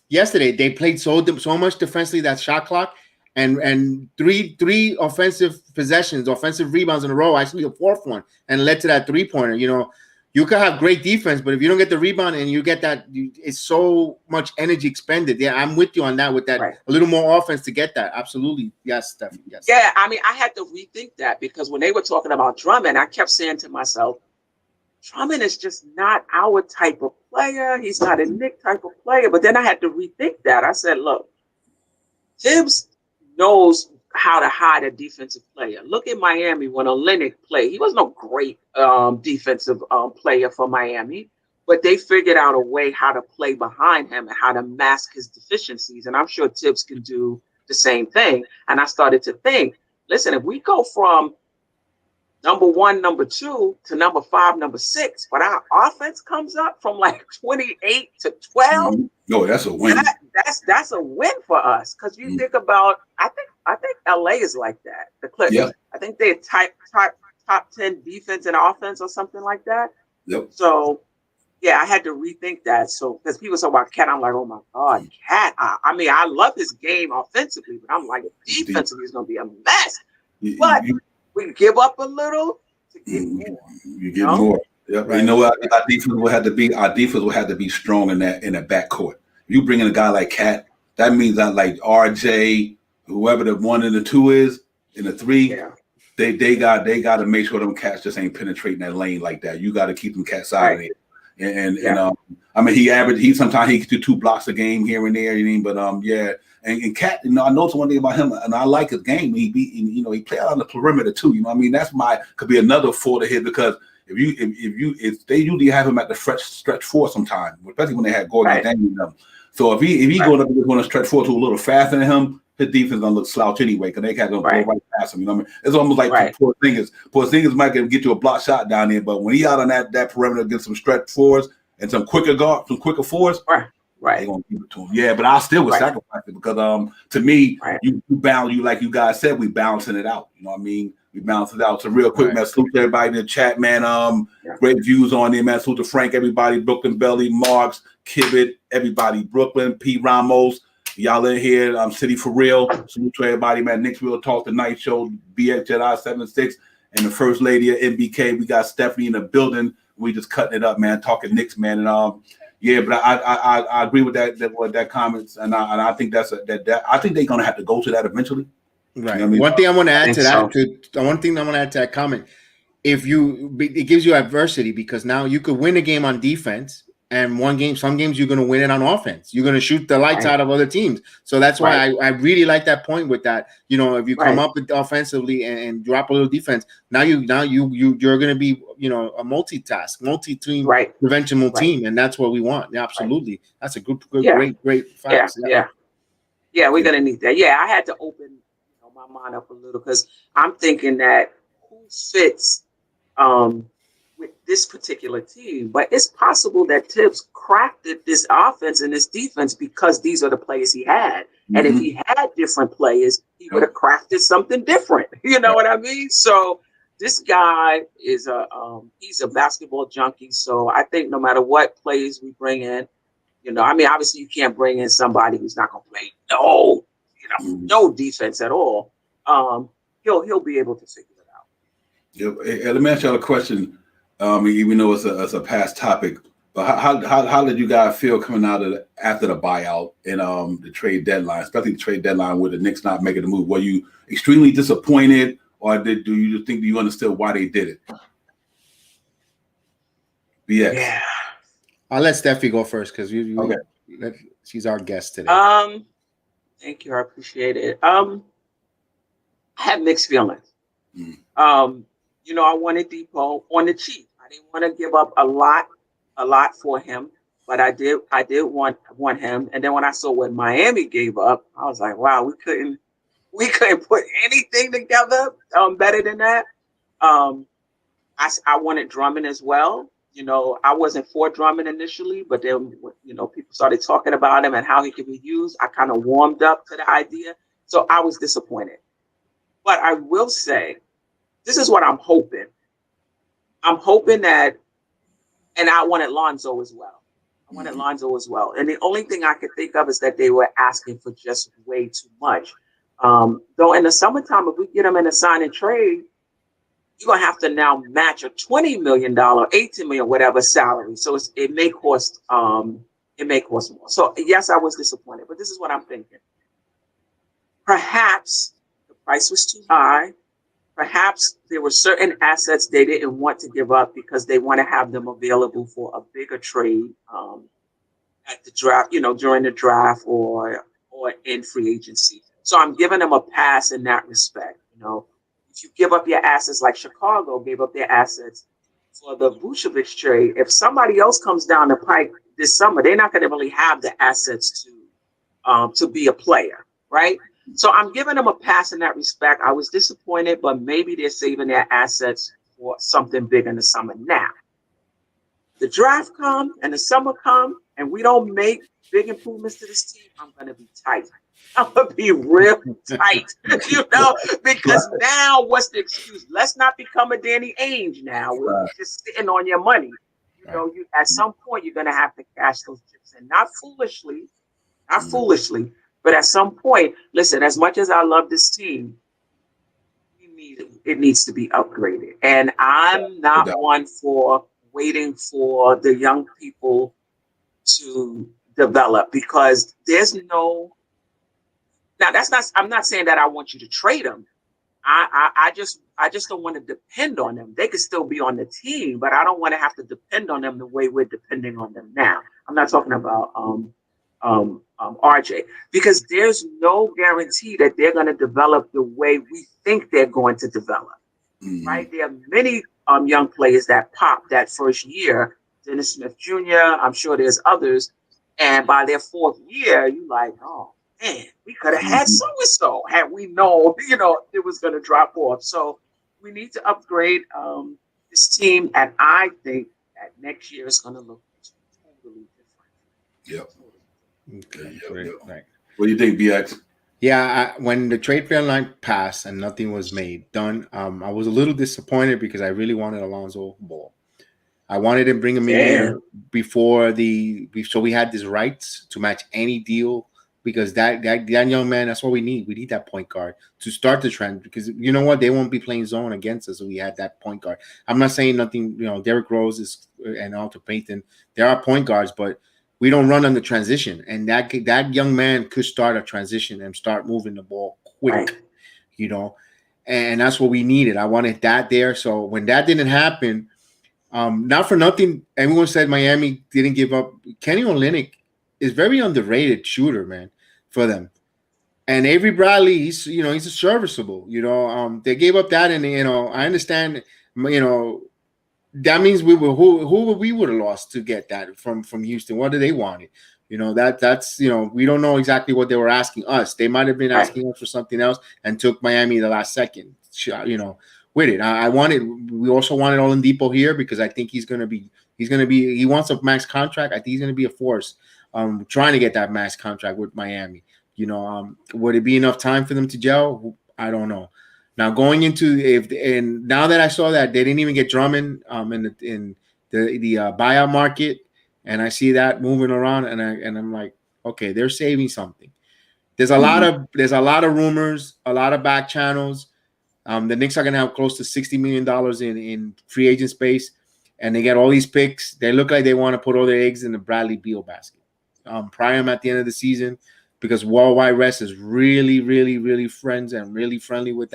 Yesterday they played so much defensively, that shot clock, and three offensive possessions, offensive rebounds in a row, actually a fourth one, and led to that 3-pointer. You know, you can have great defense, but if you don't get the rebound and you get that, it's so much energy expended. Yeah, I'm with you on that. With that, Right. a little more offense to get that. Absolutely, yes, Steph. Yes. Yeah, I mean, I had to rethink that because when they were talking about Drummond, I kept saying to myself, Drummond is just not our type of player. He's not a Knick type of player. But then I had to rethink that. I said, look, Tibbs knows how to hide a defensive player. Look at Miami when Olynyk played. He was no great defensive player for Miami, but they figured out a way how to play behind him and how to mask his deficiencies. And I'm sure Tibbs can do the same thing. And I started to think, listen, if we go from number 1, number 2 to number 5, number 6, but our offense comes up from like 28 to 12. No, that's a win. That's a win for us because you think about. I think LA is like that. The Clippers. Yeah. I think they're top 10 defense and offense or something like that. Yep. So yeah, I had to rethink that. So because people talk about Cat, I'm like, oh my God, Cat. I mean, I love his game offensively, but I'm like, defensively, he's gonna be a mess. But we give up a little to get more. You get more. Yep. Right. You know what? Our defense will have to be strong in that backcourt. If you bring in a guy like Cat, that means that like RJ, whoever the 1 and the 2 is, in the 3, they got to make sure them cats just ain't penetrating that lane like that. You got to keep them cats out of there. And I mean, he sometimes he can do 2 blocks a game here and there. You mean, but yeah. And Cat, I noticed one thing about him, and I like his game. He play out on the perimeter too. You know, what I mean, that's could be another 4 to hit because if they usually have him at the stretch 4 sometimes, especially when they had Gordon Daniel in them. So if he going up and going to stretch 4 to a little faster than him, his defense gonna look slouch anyway because they can't go right past him. You know what I mean? It's almost like Porzingis might get you a block shot down there, but when he out on that perimeter against some stretch 4s and some quicker 4s. Right. They're gonna give it to him. Yeah, but I still would sacrifice it because to me, you balance, you like you guys said, we balancing it out. You know what I mean? We balance it out. So real quick, man, salute to everybody in the chat, man. Great views on there, man. Salute to Frank, everybody, Brooklyn Belly, Marks, Kibbit, everybody, Brooklyn, P. Ramos, y'all in here, City for Real. Salute to everybody, man. Knicks Real Talk, the Night Show, BX Jedi 76, and the First Lady of MBK. We got Stephanie in the building. We just cutting it up, man, talking Knicks, man, and yeah, but I agree with that comments, and I think I think they're gonna have to go to that eventually. Right. You know what I mean? One thing I want to add to that comment, it gives you adversity because now you could win a game on defense, and some games you're gonna win it on offense. You're gonna shoot the lights out of other teams. So that's why I really like that point with that. You know, if you come up with offensively and drop a little defense, now you're gonna be a multi-team prevention team, and that's what we want. Yeah, absolutely. That's a good great facts. Yeah, we're gonna need that. Yeah, I had to open my mind up a little because I'm thinking that who fits with this particular team, but it's possible that Tibbs crafted this offense and this defense because these are the players he had. And if he had different players, he would have crafted something different. You know what I mean? So this guy is he's a basketball junkie. So I think no matter what players we bring in, I mean, obviously you can't bring in somebody who's not going to play no defense at all. He'll be able to figure it out. Yeah, let me ask y'all a question. Even though it's a past topic, but how did you guys feel coming out of after the buyout and the trade deadline, especially the trade deadline with the Knicks not making the move? Were you extremely disappointed, or do you understood why they did it? BX. Yeah. I'll let Steffi go first because she's our guest today. Thank you. I appreciate it. I have mixed feelings. I wanted Depot on the cheap. I didn't want to give up a lot for him, but I did want him. And then when I saw what Miami gave up, I was like, wow, we couldn't put anything together better than that. I wanted Drummond as well. I wasn't for Drummond initially, but then people started talking about him and how he could be used. I kind of warmed up to the idea, so I was disappointed. But I will say, this is what I'm hoping. I'm hoping that, and I wanted Lonzo as well. And the only thing I could think of is that they were asking for just way too much. Though in the summertime, if we get them in a sign and trade, you're gonna have to now match a $20 million, $18 million, whatever salary. So it may cost more. So yes, I was disappointed, but this is what I'm thinking. Perhaps the price was too high. Perhaps there were certain assets they didn't want to give up because they want to have them available for a bigger trade at the draft, during the draft or in free agency. So I'm giving them a pass in that respect. If you give up your assets, like Chicago gave up their assets for the Vucevic trade, if somebody else comes down the pike this summer, they're not going to really have the assets to be a player, right? So I'm giving them a pass in that respect. I was disappointed, but maybe they're saving their assets for something big in the summer. Now, the draft come and the summer come, and we don't make big improvements to this team, I'm going to be tight. I'm going to be real tight, because now what's the excuse? Let's not become a Danny Ainge now. We're just sitting on your money. You at some point, you're going to have to cash those chips in. Not foolishly, but at some point, listen, as much as I love this team, it needs to be upgraded. And I'm not one for waiting for the young people to develop, because there's no. Now I'm not saying that I want you to trade them. I just don't want to depend on them. They could still be on the team, but I don't want to have to depend on them the way we're depending on them now. I'm not talking about RJ, because there's no guarantee that they're going to develop the way we think they're going to develop. Right? There are many young players that pop that first year. Dennis Smith Jr., I'm sure there's others. And by their fourth year, you're like, oh, man, we could have had so-and-so had we known, it was going to drop off. So we need to upgrade this team. And I think that next year is going to look totally different. Right. What do you think, BX? Yeah, when the trade deadline passed and nothing was done, I was a little disappointed because I really wanted Alonzo Ball. I wanted to bring him in here before so we had these rights to match any deal, because that young man, that's what we need. We need that point guard to start the trend, because you know what? They won't be playing zone against us. So we had that point guard. I'm not saying nothing, Derrick Rose and Alter Payton, there are point guards, but we don't run on the transition, and that young man could start a transition and start moving the ball quick, and that's what we needed. I wanted that there. So when that didn't happen, not for nothing, everyone said Miami didn't give up. Kenny Olynyk is very underrated shooter, man, for them. And Avery Bradley, he's a serviceable. They gave up that, and I understand, that means we were who we would have lost to get that from Houston. What do they want? That's we don't know exactly what they were asking us. They might have been asking us for something else and took Miami the last second. With it, we also wanted Oladipo here because I think he wants a max contract. I think he's going to be a force. Trying to get that max contract with Miami. Would it be enough time for them to gel? I don't know. Now going into now that I saw that they didn't even get Drummond in the buyout market, and I see that moving around, and I'm like, okay, they're saving something. There's a lot of rumors, a lot of back channels. The Knicks are going to have close to $60 million in free agent space, and they get all these picks. They look like they want to put all their eggs in the Bradley Beal basket. Pry him at the end of the season, because Worldwide West is really, really, really friends and really friendly with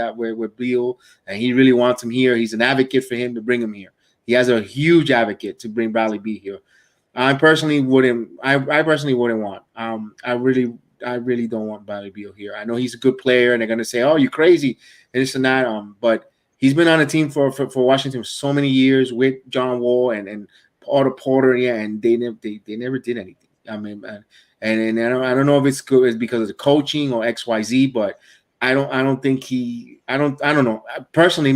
Beal, and he really wants him here. He's an advocate for him to bring him here. He has a huge advocate to bring Bradley Beal here. I personally wouldn't want. I really don't want Bradley Beal here. I know he's a good player, and they're gonna say, "Oh, you're crazy," and this and that. But he's been on a team for Washington for so many years with John Wall and Otto Porter, and they never did anything. I mean, and I don't know if it's good, it's because of the coaching or XYZ, but I don't think I don't know. Personally,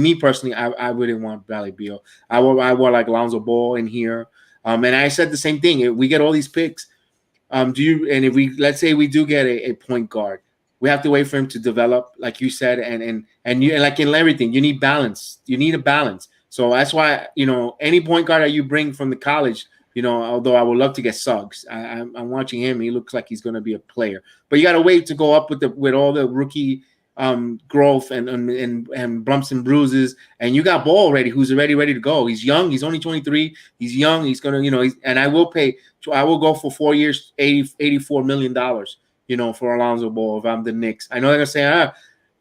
I wouldn't want Bradley Beal. I want like Lonzo Ball in here. And I said the same thing. If we get all these picks, if we, let's say we do get a point guard, we have to wait for him to develop, like you said, and like in everything, you need balance. You need a balance. So that's why, any point guard that you bring from the college, although I would love to get Suggs. I'm watching him. He looks like he's going to be a player. But you got to wait to go up with all the rookie growth and bumps and bruises, and you got Ball already, who's already ready to go. He's young. He's only 23. He's young. He's gonna, and I will go for 4 years, $84 million, for Alonzo Ball if I'm the Knicks. I know they're gonna say,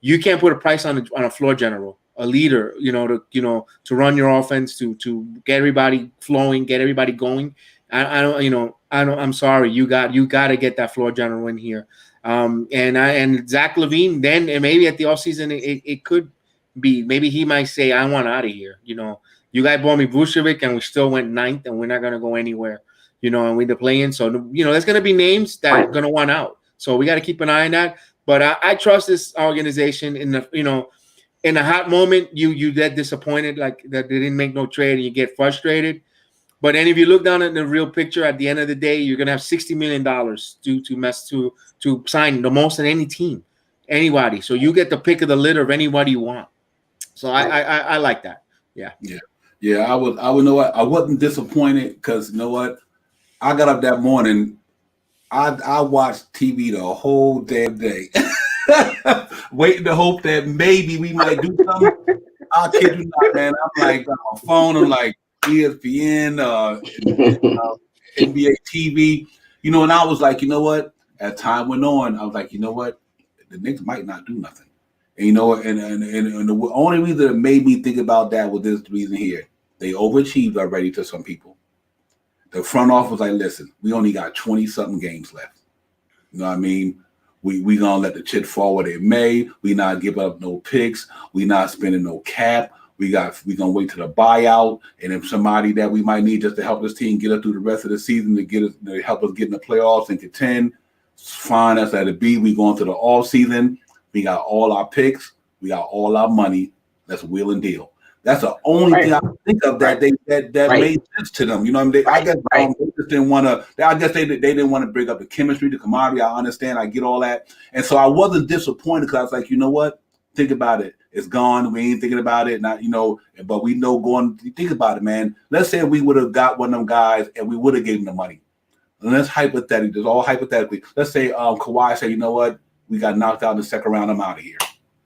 you can't put a price on a floor general, a leader, to run your offense, to get everybody flowing, get everybody going. I'm sorry, you got to get that floor general in here. And Zach LaVine, then, and maybe at the offseason, it could be, maybe he might say, I want out of here. You guys bought me Vucevic and we still went 9th and we're not going to go anywhere, and we're the play-in. So, there's going to be names that are going to want out. So we got to keep an eye on that. But I trust this organization in a hot moment, you get disappointed, like that they didn't make no trade and you get frustrated. But then if you look down at the real picture, at the end of the day, you're gonna have $60 million to sign the most in any team, anybody. So you get the pick of the litter of anybody you want. So I like that. Yeah. I would know what, I wasn't disappointed because you know what? I got up that morning. I watched TV the whole damn day, waiting to hope that maybe we might do something. I'll kid you not, man. I'm like on my phone. I'm like ESPN, NBA TV, and I was like, you know what? As time went on, I was like, you know what? The Knicks might not do nothing. And and the only reason that made me think about that was this reason here. They overachieved already to some people. The front office was like, listen, we only got 20-something games left. You know what I mean? We gonna let the chip fall where they may. We not give up no picks. We not spending no cap. We gonna wait to the buyout, and if somebody that we might need just to help this team get us through the rest of the season to help us get in the playoffs and contend, fine. That's at a B. We going to the all season. We got all our picks. We got all our money. Let's wheel and deal. That's the only thing I think of that made sense to them. You know what I mean? I guess they just didn't want to. I guess they didn't want to bring up the chemistry, the camaraderie. I understand. I get all that, and so I wasn't disappointed because I was like, you know what? Think about it. It's gone. We ain't thinking about it. Not, but we know going. Think about it, man. Let's say we would have got one of them guys and we would have gave him the money. And that's hypothetically. Just all hypothetically. Let's say Kawhi said, you know what? We got knocked out in the second round. I'm out of here.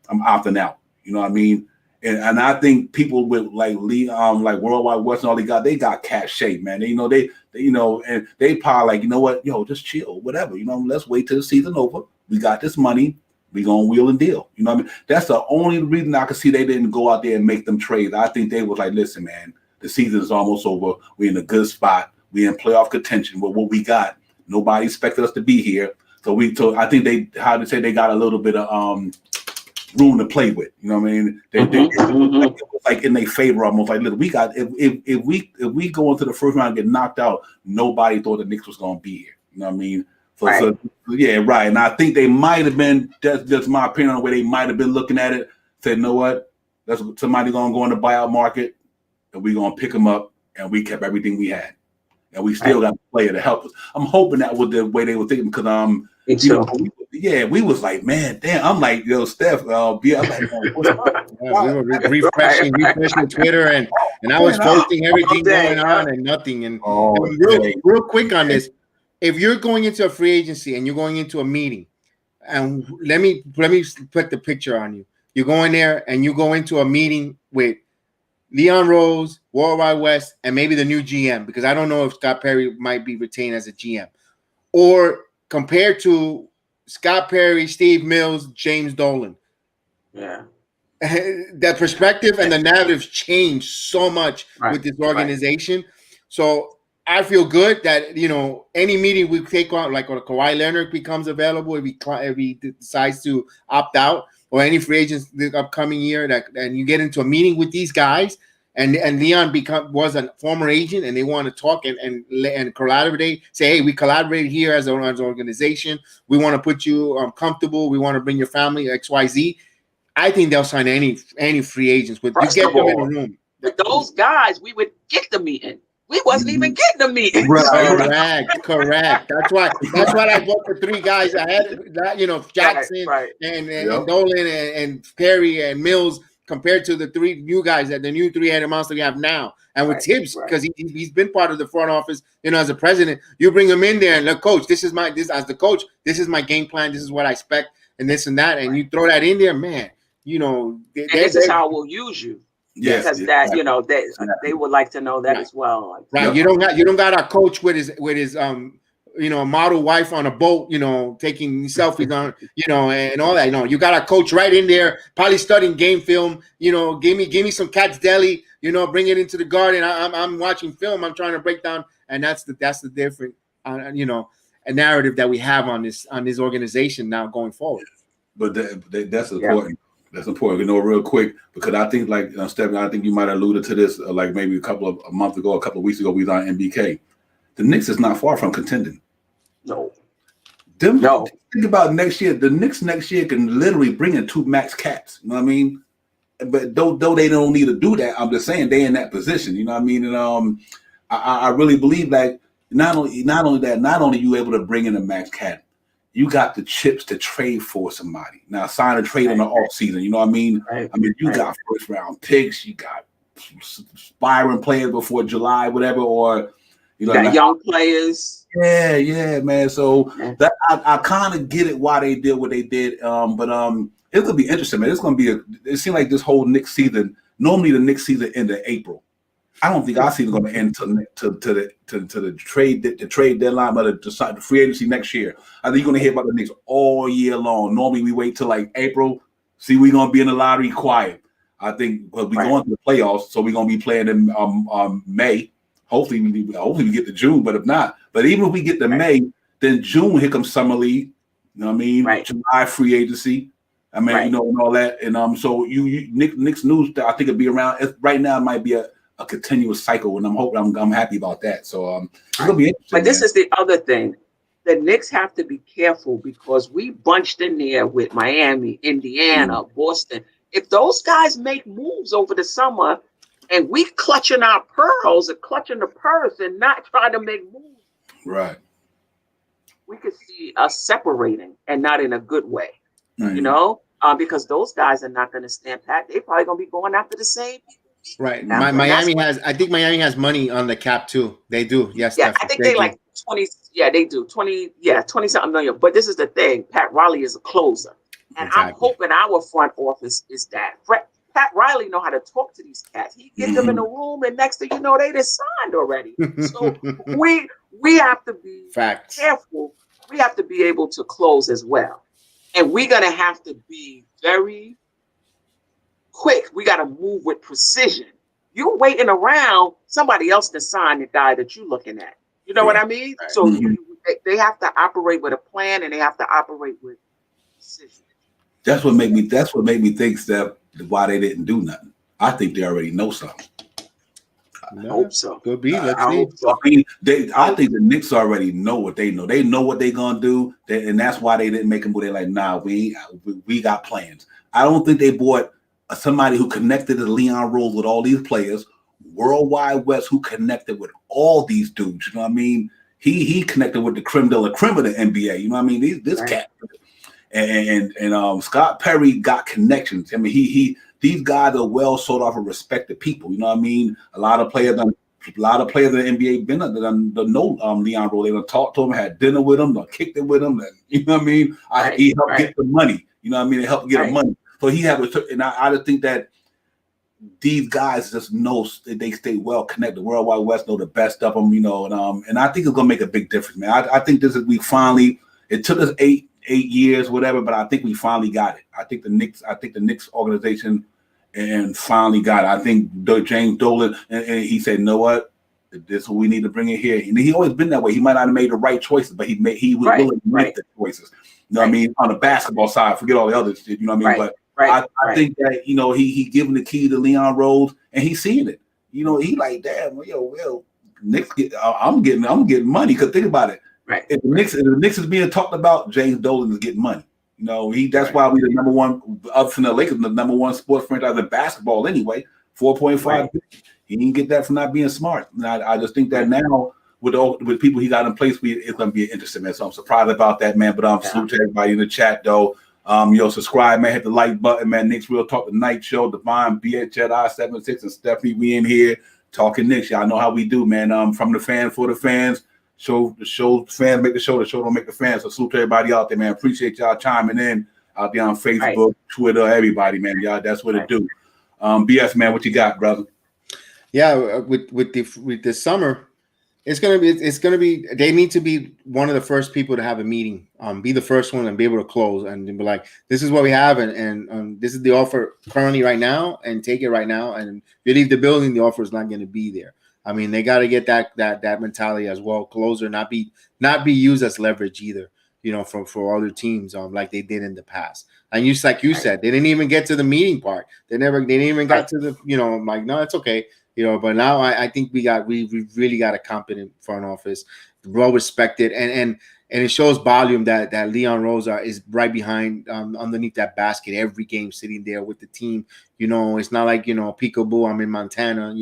I'm opting out. You know what I mean? And I think people with like Worldwide West and all they got cash shape, man. They and they probably like, you know what? Just chill, whatever. Let's wait till the season over. We got this money. We gonna wheel and deal. You know what I mean? That's the only reason I could see they didn't go out there and make them trades. I think they was like, listen, man, the season is almost over. We're in a good spot. We're in playoff contention with what we got. Nobody expected us to be here. So I think they got a little bit of room to play with. You know what I mean? It was like in their favor almost. Like, look, we got if we go into the first round and get knocked out, nobody thought the Knicks was gonna be here. You know what I mean? So yeah, right. And I think they might have been, that's just my opinion on the way they might have been looking at it, said, you know what? That's somebody gonna go in the buyout market and we're gonna pick them up, and we kept everything we had. And we still got a player to help us. I'm hoping that was the way they were thinking because we was like, man, damn. I'm like, Steph, I'm like, what's up? We were refreshing Twitter, and I was posting everything going on and nothing. And real quick on this, if you're going into a free agency and you're going into a meeting, and let me put the picture on you. You're going there and you go into a meeting with Leon Rose, Worldwide West, and maybe the new GM, because I don't know if Scott Perry might be retained as a GM, or compared to Scott Perry, Steve Mills, James Dolan. Yeah. That perspective and the narratives change so much with this organization. So I feel good that, any meeting we take on, like when Kawhi Leonard becomes available, if he decides to opt out, or any free agents the upcoming year, and you get into a meeting with these guys, and Leon was a former agent, and they want to talk and collaborate. Say, hey, we collaborated here as an organization. We want to put you comfortable. We want to bring your family XYZ. I think they'll sign any free agents. But you get them in the room. With those guys, we would get the meeting. We wasn't even getting the meeting. Correct. That's why I vote for three guys ahead. Jackson and Dolan and Perry and Mills, compared to the three new guys, that the new three-headed monster we have now. And with Tibbs, because he's been part of the front office, as a president, you bring him in there and look, coach, this is my game plan. This is what I expect. and this and that, and you throw that in there, man. You know, and this is how we'll use you. Yes, Because that, you know, they would like to know that as well. Like, right. You don't got a coach with his you know, model wife on a boat, you know, taking selfies on, you know, and all that. You know, you got a coach right in there, probably studying game film. You know, give me some Cat's Deli. You know, bring it into the garden. I'm watching film. I'm trying to break down, and that's the different, you know, a narrative that we have on this organization now going forward. But that's important. That's important. You know, real quick, because I think, like Stephanie, I think you might have alluded to this, like maybe a month ago, a couple of weeks ago, we was on NBK. The Knicks is not far from contending. No. Think about next year. The Knicks next year can literally bring in 2 max caps. You know what I mean? But though they don't need to do that, I'm just saying they in that position. You know what I mean? And I really believe that not only you able to bring in a max cap, you got the chips to trade for somebody. Now sign a trade in the off season. You know what I mean? Right. I mean, you got first round picks. You got aspiring players before July, whatever, or you know, young players. Yeah, man. So that I kind of get it why they did what they did. But it's gonna be interesting, man. It's gonna be it seems like this whole Knicks season. Normally the Knicks season end in April. I don't think our season is gonna end to the trade deadline, but the free agency next year. I think you're gonna hear about the Knicks all year long. Normally we wait till like April. See, we're gonna be in the lottery quiet. I think, but we go into the playoffs, so we're gonna be playing in May. Hopefully we get to June, but if not, but even if we get to May, then June, here comes summer league. You know what I mean? Right. July free agency. I mean, you know, and all that. And so Knicks news, I think it'll be around. Right now, it might be a continuous cycle, and I'm happy about that. So it's gonna be interesting. But this is the other thing. The Knicks have to be careful because we bunched in there with Miami, Indiana, Boston. If those guys make moves over the summer, and we clutching our pearls and clutching the purse and not trying to make moves, right? We could see us separating and not in a good way, Mm-hmm. you know, because those guys are not going to stand pat. They're probably going to be going after the same people. Right. I think Miami has money on the cap too. They do. Yes. Yeah, I think they like 20. Yeah, they do 20. Yeah, 20 something million. But this is the thing: Pat Riley is a closer, and I'm hoping our front office is that. Pat Riley know how to talk to these cats. He get them in the room, and next thing you know, they just signed already. So we have to be careful. We have to be able to close as well, and we're gonna have to be very quick. We got to move with precision. You're waiting around, somebody else to sign the guy that you're looking at. You know what I mean? Right. So they have to operate with a plan, and they have to operate with precision. That's what made me think, Steph, why they didn't do nothing. I think they already know something. I hope so. Could be. Let's see. So. I think the Knicks already know what they know. They know what they're gonna do, and that's why they didn't make them. They're like, nah, we got plans. I don't think they bought somebody who connected to Leon Rose with all these players, Worldwide West, who connected with all these dudes. You know what I mean? He connected with the creme de la creme of the NBA. You know what I mean? This cat. And Scott Perry got connections. I mean, these guys are well sought after respected people. You know what I mean? A lot of players in the NBA been know Leon Rose. They done talked to him, had dinner with him, kicked it with him. And, you know what I mean? He helped get the money. You know what I mean? They helped get the money. So he had, and I just think that these guys just know that they stay well connected. Worldwide West know the best of them, you know, and I think it's gonna make a big difference, man. I think it took us eight years, whatever, but I think we finally got it. I think the Knicks organization and finally got it. I think James Dolan and he said, you know what? This is what we need to bring in here. And he always been that way. He might not have made the right choices, but he was willing to make the choices. You know what I mean? On the basketball side, forget all the other shit, you know what I mean? But I think that, you know, he giving the key to Leon Rose and he's seeing it. You know, he like, damn, Knicks I'm getting money. Because think about it. Right. If the Knicks is being talked about, James Dolan is getting money. You know, that's why we the number one, other than the Lakers, the number one sports franchise in basketball anyway. 4.5. He didn't get that for not being smart. And I just think that now with people he got in place, it's going to be interesting, man. So I'm surprised about that, man. But salute to everybody in the chat, though. Subscribe, man. Hit the like button, man. Knicks Real Talk Tonight Show. Divine, BHI76, and Stephanie. We in here talking Knicks. Y'all know how we do, man. From the fan for the fans. Show the show fans make the show. The show don't make the fans. So salute to everybody out there, man. Appreciate y'all chiming in. out there on Right. Facebook, Twitter, everybody, man. Y'all, that's what it do. BS, man, what you got, brother? Yeah, with the summer, it's gonna be. They need to be one of the first people to have a meeting. Be the first one and be able to close and be like, this is what we have, and this is the offer currently right now, and take it right now. And if you leave the building, the offer is not going to be there. I mean, they got to get that mentality as well. Closer, not be used as leverage either. You know, for other teams, like they did in the past. And just like you said, they didn't even get to the meeting part. They didn't even got to the, like, no, it's okay. But now I think we really got a competent front office, well respected, and it shows volume that Leon Rosa is right behind, underneath that basket every game, sitting there with the team. It's not like peekaboo, I'm in Montana.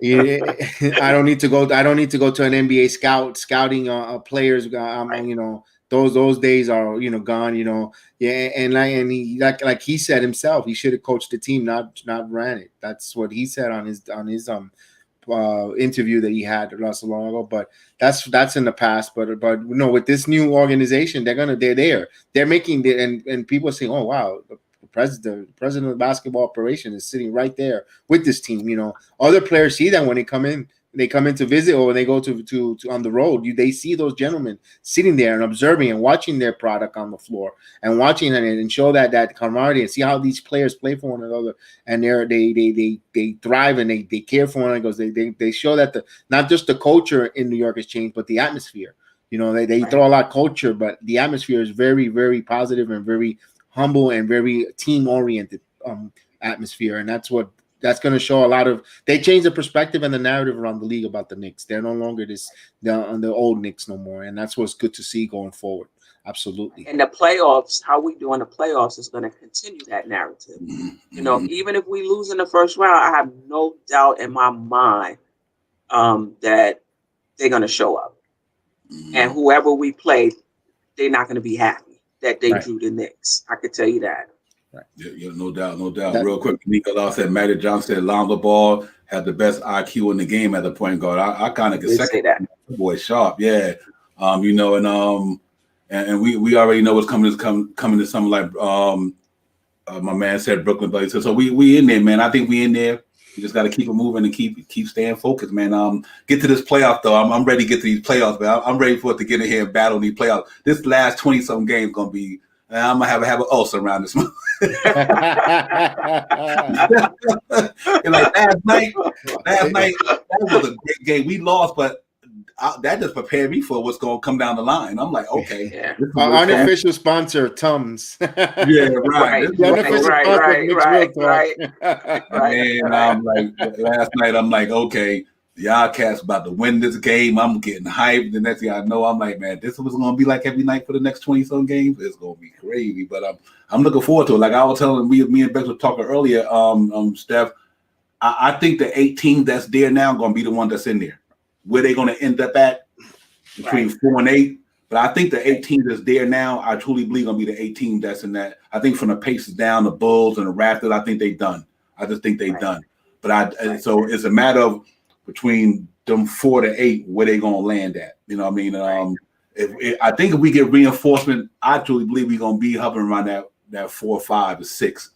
I don't need to go. I don't need to go to an NBA scouting players. Those days are gone. Yeah, and he like he said himself, he should have coached the team, not ran it. That's what he said on his interview that he had not so long ago. But that's in the past. But with this new organization, they're there. They're making it, and people are saying, oh wow. The president of the basketball operation is sitting right there with this team. Other players see that when they come in to visit, or when they go to on the road. They see those gentlemen sitting there and observing and watching their product on the floor and watching and show that camaraderie and see how these players play for one another, and they thrive and they care for one another. They show that not just the culture in New York has changed, but the atmosphere. They throw a lot of culture, but the atmosphere is very, very positive and very humble and very team-oriented atmosphere, and that's going to show a lot of. They change the perspective and the narrative around the league about the Knicks. They're no longer the old Knicks no more, and that's what's good to see going forward. Absolutely. And the playoffs, how we do in the playoffs is going to continue that narrative. Even if we lose in the first round, I have no doubt in my mind that they're going to show up, and whoever we play, they're not going to be happy that they drew the Knicks. I could tell you that. Right. Yeah, no doubt. Real quick, Nicolas said Magic Johnson said Lonzo Ball had the best IQ in the game at the point guard. I kind of could second that. Boy, sharp, yeah. And we already know what's coming to something like my man said Brooklyn Blazers. So we in there, man. I think we in there. We just got to keep it moving and keep staying focused, man. Get to this playoff though. I'm ready to get to these playoffs, man. I'm ready for it to get in here and battle these playoffs. This last 20-something games gonna be. I'm gonna have an ulcer around this month. Like last night, that was a great game. We lost, but that just prepared me for what's going to come down the line. I'm like, okay. Yeah. Our unofficial sponsor, Tums. Yeah, right. Right. And I'm like, last night, I'm like, okay, the Outcast about to win this game. I'm getting hyped. The next thing I know, I'm like, man, this is what's going to be like every night for the next 20-some games. It's going to be crazy. But I'm looking forward to it. Like I was telling me and Bex were talking earlier, Steph, I think the 8 teams that's there now are going to be the one that's in there. Where they're going to end up at between 4 and 8. But I think the 8 teams that's there now, I truly believe going to be the 8 teams that's in that. I think from the Pacers down, the Bulls and the Raptors, I think they've done. I just think they've done. But so it's a matter of between them 4 to 8, where they going to land at. You know what I mean? I think if we get reinforcement, I truly believe we're going to be hovering around that 4, 5, or 6.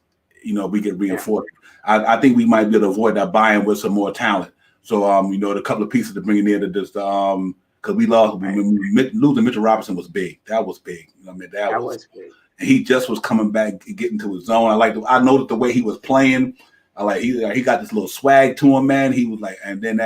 We get reinforcement. I think we might be able to avoid that buy-in with some more talent. So, the couple of pieces to bring in there to just because we lost, losing Mitchell Robinson was big. That was big. That was big. And he just was coming back, getting to his zone. I noticed the way he was playing. He got this little swag to him, man. He was like, and then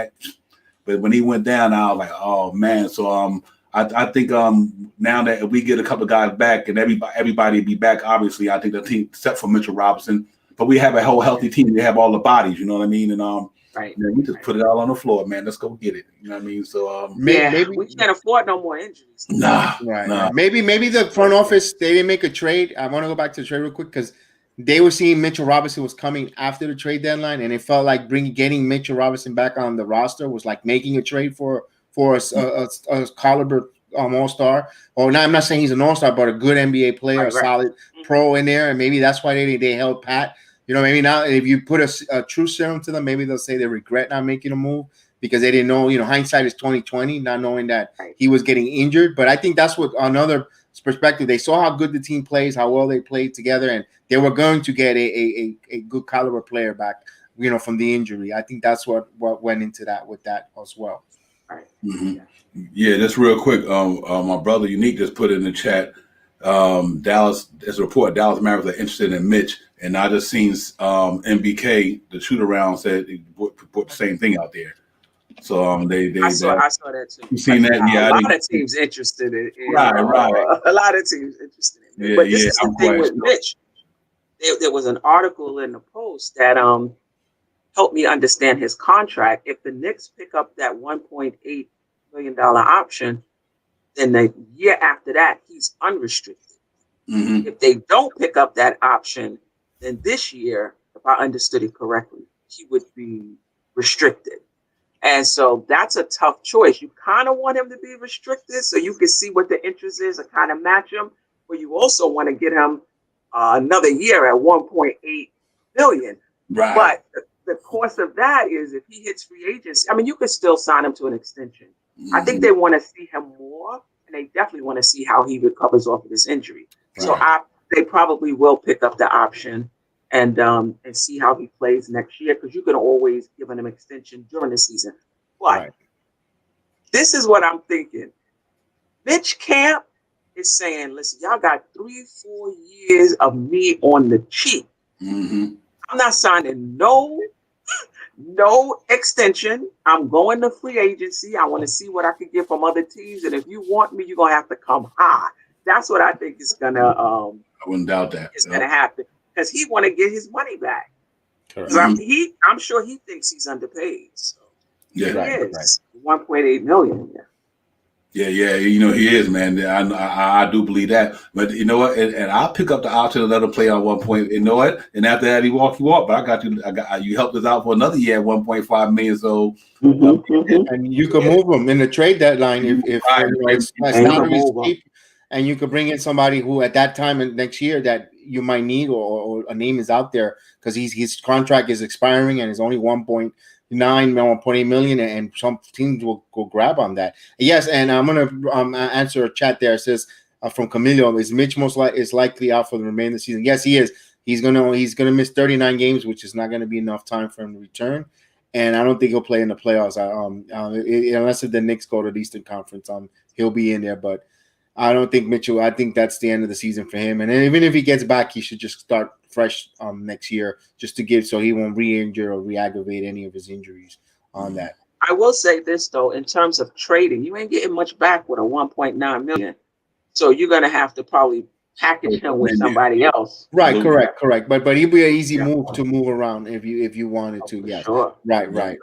but when he went down, I was like, oh man. So I think now that if we get a couple of guys back and everybody be back, obviously I think the team except for Mitchell Robinson, but we have a whole healthy team. We have all the bodies, you know what I mean? And we just put it all on the floor, man. Let's go get it. You know what I mean? So maybe we can't afford no more injuries. Nah. Maybe the front office, they didn't make a trade. I want to go back to the trade real quick because they were seeing Mitchell Robinson was coming after the trade deadline, and it felt like getting Mitchell Robinson back on the roster was like making a trade for a caliber all-star. Or I'm not saying he's an all-star, but a good NBA player, a solid pro in there, and maybe that's why they held pat. Maybe now if you put a true serum to them, maybe they'll say they regret not making a move because they didn't know. Hindsight is 2020, not knowing that Right. he was getting injured. But I think that's what another perspective. They saw how good the team plays, how well they played together, and they were going to get a good caliber player back, from the injury. I think that's what went into that with that as well. Right. Mm-hmm. Yeah, just real quick. My brother Unique just put in the chat. Dallas, as a report, Dallas Mavericks are interested in Mitch, and I just seen MBK, the shoot around, said he put the same thing out there. So I saw that too. You seen that? Yeah, a lot of teams interested in right. A lot of teams interested in Mitch. Yeah, but this is the thing with sure. Mitch. There was an article in the Post that helped me understand his contract. If the Knicks pick up that $1.8 million option, then the year after that he's unrestricted. Mm-hmm. If they don't pick up that option, then this year, if I understood it correctly, he would be restricted. And so that's a tough choice. You kind of want him to be restricted so you can see what the interest is and kind of match him, but you also want to get him another year at $1.8 billion. Right. But the course of that is if he hits free agency, I mean, you could still sign him to an extension. Mm-hmm. I think they want to see him more, and they definitely want to see how he recovers off of this injury. Right. So they probably will pick up the option and see how he plays next year, because you can always give him an extension during the season. But This is what I'm thinking. Mitch Camp is saying, listen, y'all got 3-4 years of me on the cheap. Mm-hmm. I'm not signing no extension. I'm going to free agency. I want to see what I can get from other teams. And if you want me, you're going to have to come high. That's what I think is going to I wouldn't doubt that. It's going to happen, because he want to get his money back. I'm sure he thinks he's underpaid. So yeah, right. 1.8 million. Yeah, he is, man. I do believe that. But you know what? And I'll pick up the option to let him play on 1 point. You know what? And after that, he walk. But I got you helped us out for another year at 1.5 million. So and you can move him in the trade deadline if cheap, and you could bring in somebody who at that time and next year that you might need, or a name is out there, because his contract is expiring and it's only 1.8 million, and some teams will go grab on that. Yes, and I'm gonna answer a chat there. It says from Camilo, is Mitch is likely out for the remainder of the season? Yes, he is. He's gonna miss 39 games, which is not gonna be enough time for him to return, and I don't think he'll play in the playoffs. Unless the Knicks go to the Eastern Conference, he'll be in there, but I don't think Mitchell. I think that's the end of the season for him. And even if he gets back, he should just start fresh next year, just to give, so he won't re-injure or re-aggravate any of his injuries on that. I will say this though, in terms of trading, you ain't getting much back with a 1.9 million. So you're gonna have to probably package him with somebody else. Right, correct. But he'll be an easy move to move around if you wanted to. Yes, sure. Right.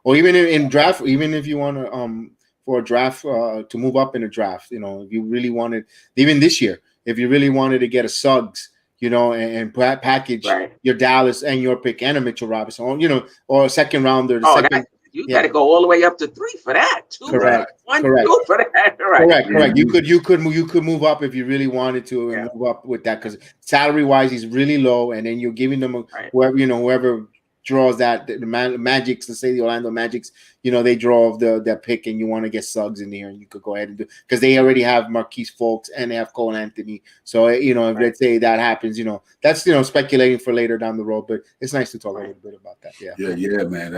Or even in draft, even if you want to for a draft to move up in a draft, if you really wanted, even this year, if you really wanted to get a Suggs, and package your Dallas and your pick and a Mitchell Robinson, or a second rounder. You got to go all the way up to 3 for that too. Correct. Correct. 2 for that. Right. Correct. You could move up if you really wanted to, and move up with that, because salary wise he's really low, and then you're giving them whoever draws that, the Magics, let's say the Orlando Magics, they draw that pick, and you want to get Suggs in there, and you could go ahead and do, because they already have Marquise Fultz and they have Cole Anthony. So if let's say that happens, that's speculating for later down the road. But it's nice to talk a little bit about that. Yeah, man.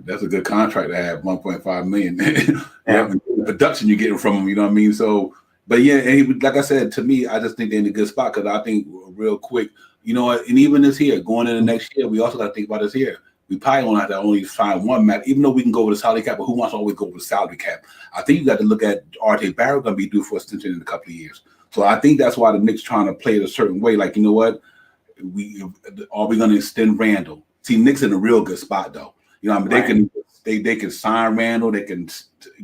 That's a good contract to have, 1.5 million. The production you're getting from him, you know what I mean? So, but and like I said, to me, I just think they're in a good spot, because I think real quick. And even this year, going into next year, we also got to think about this here. We probably won't have to only find one match, even though we can go with the salary cap, but who wants to always go with the salary cap? I think you got to look at RJ Barrett going to be due for extension in a couple of years. So I think that's why the Knicks trying to play it a certain way. Like, you know what? Are we going to extend Randall? See, Knicks in a real good spot, though. They can sign Randall. They can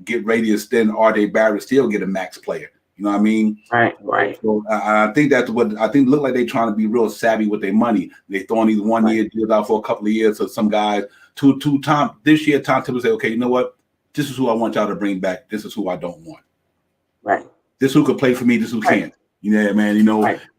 get ready to extend RJ Barrett, still get a max player. You know what I mean? Right. So I think that's what I think. Look like they're trying to be real savvy with their money. They throwing these 1 year deals out for a couple of years. So some guys, this year, Tom Thibodeau say, okay, you know what? This is who I want y'all to bring back. This is who I don't want. Right. This who could play for me. This who can't. Man.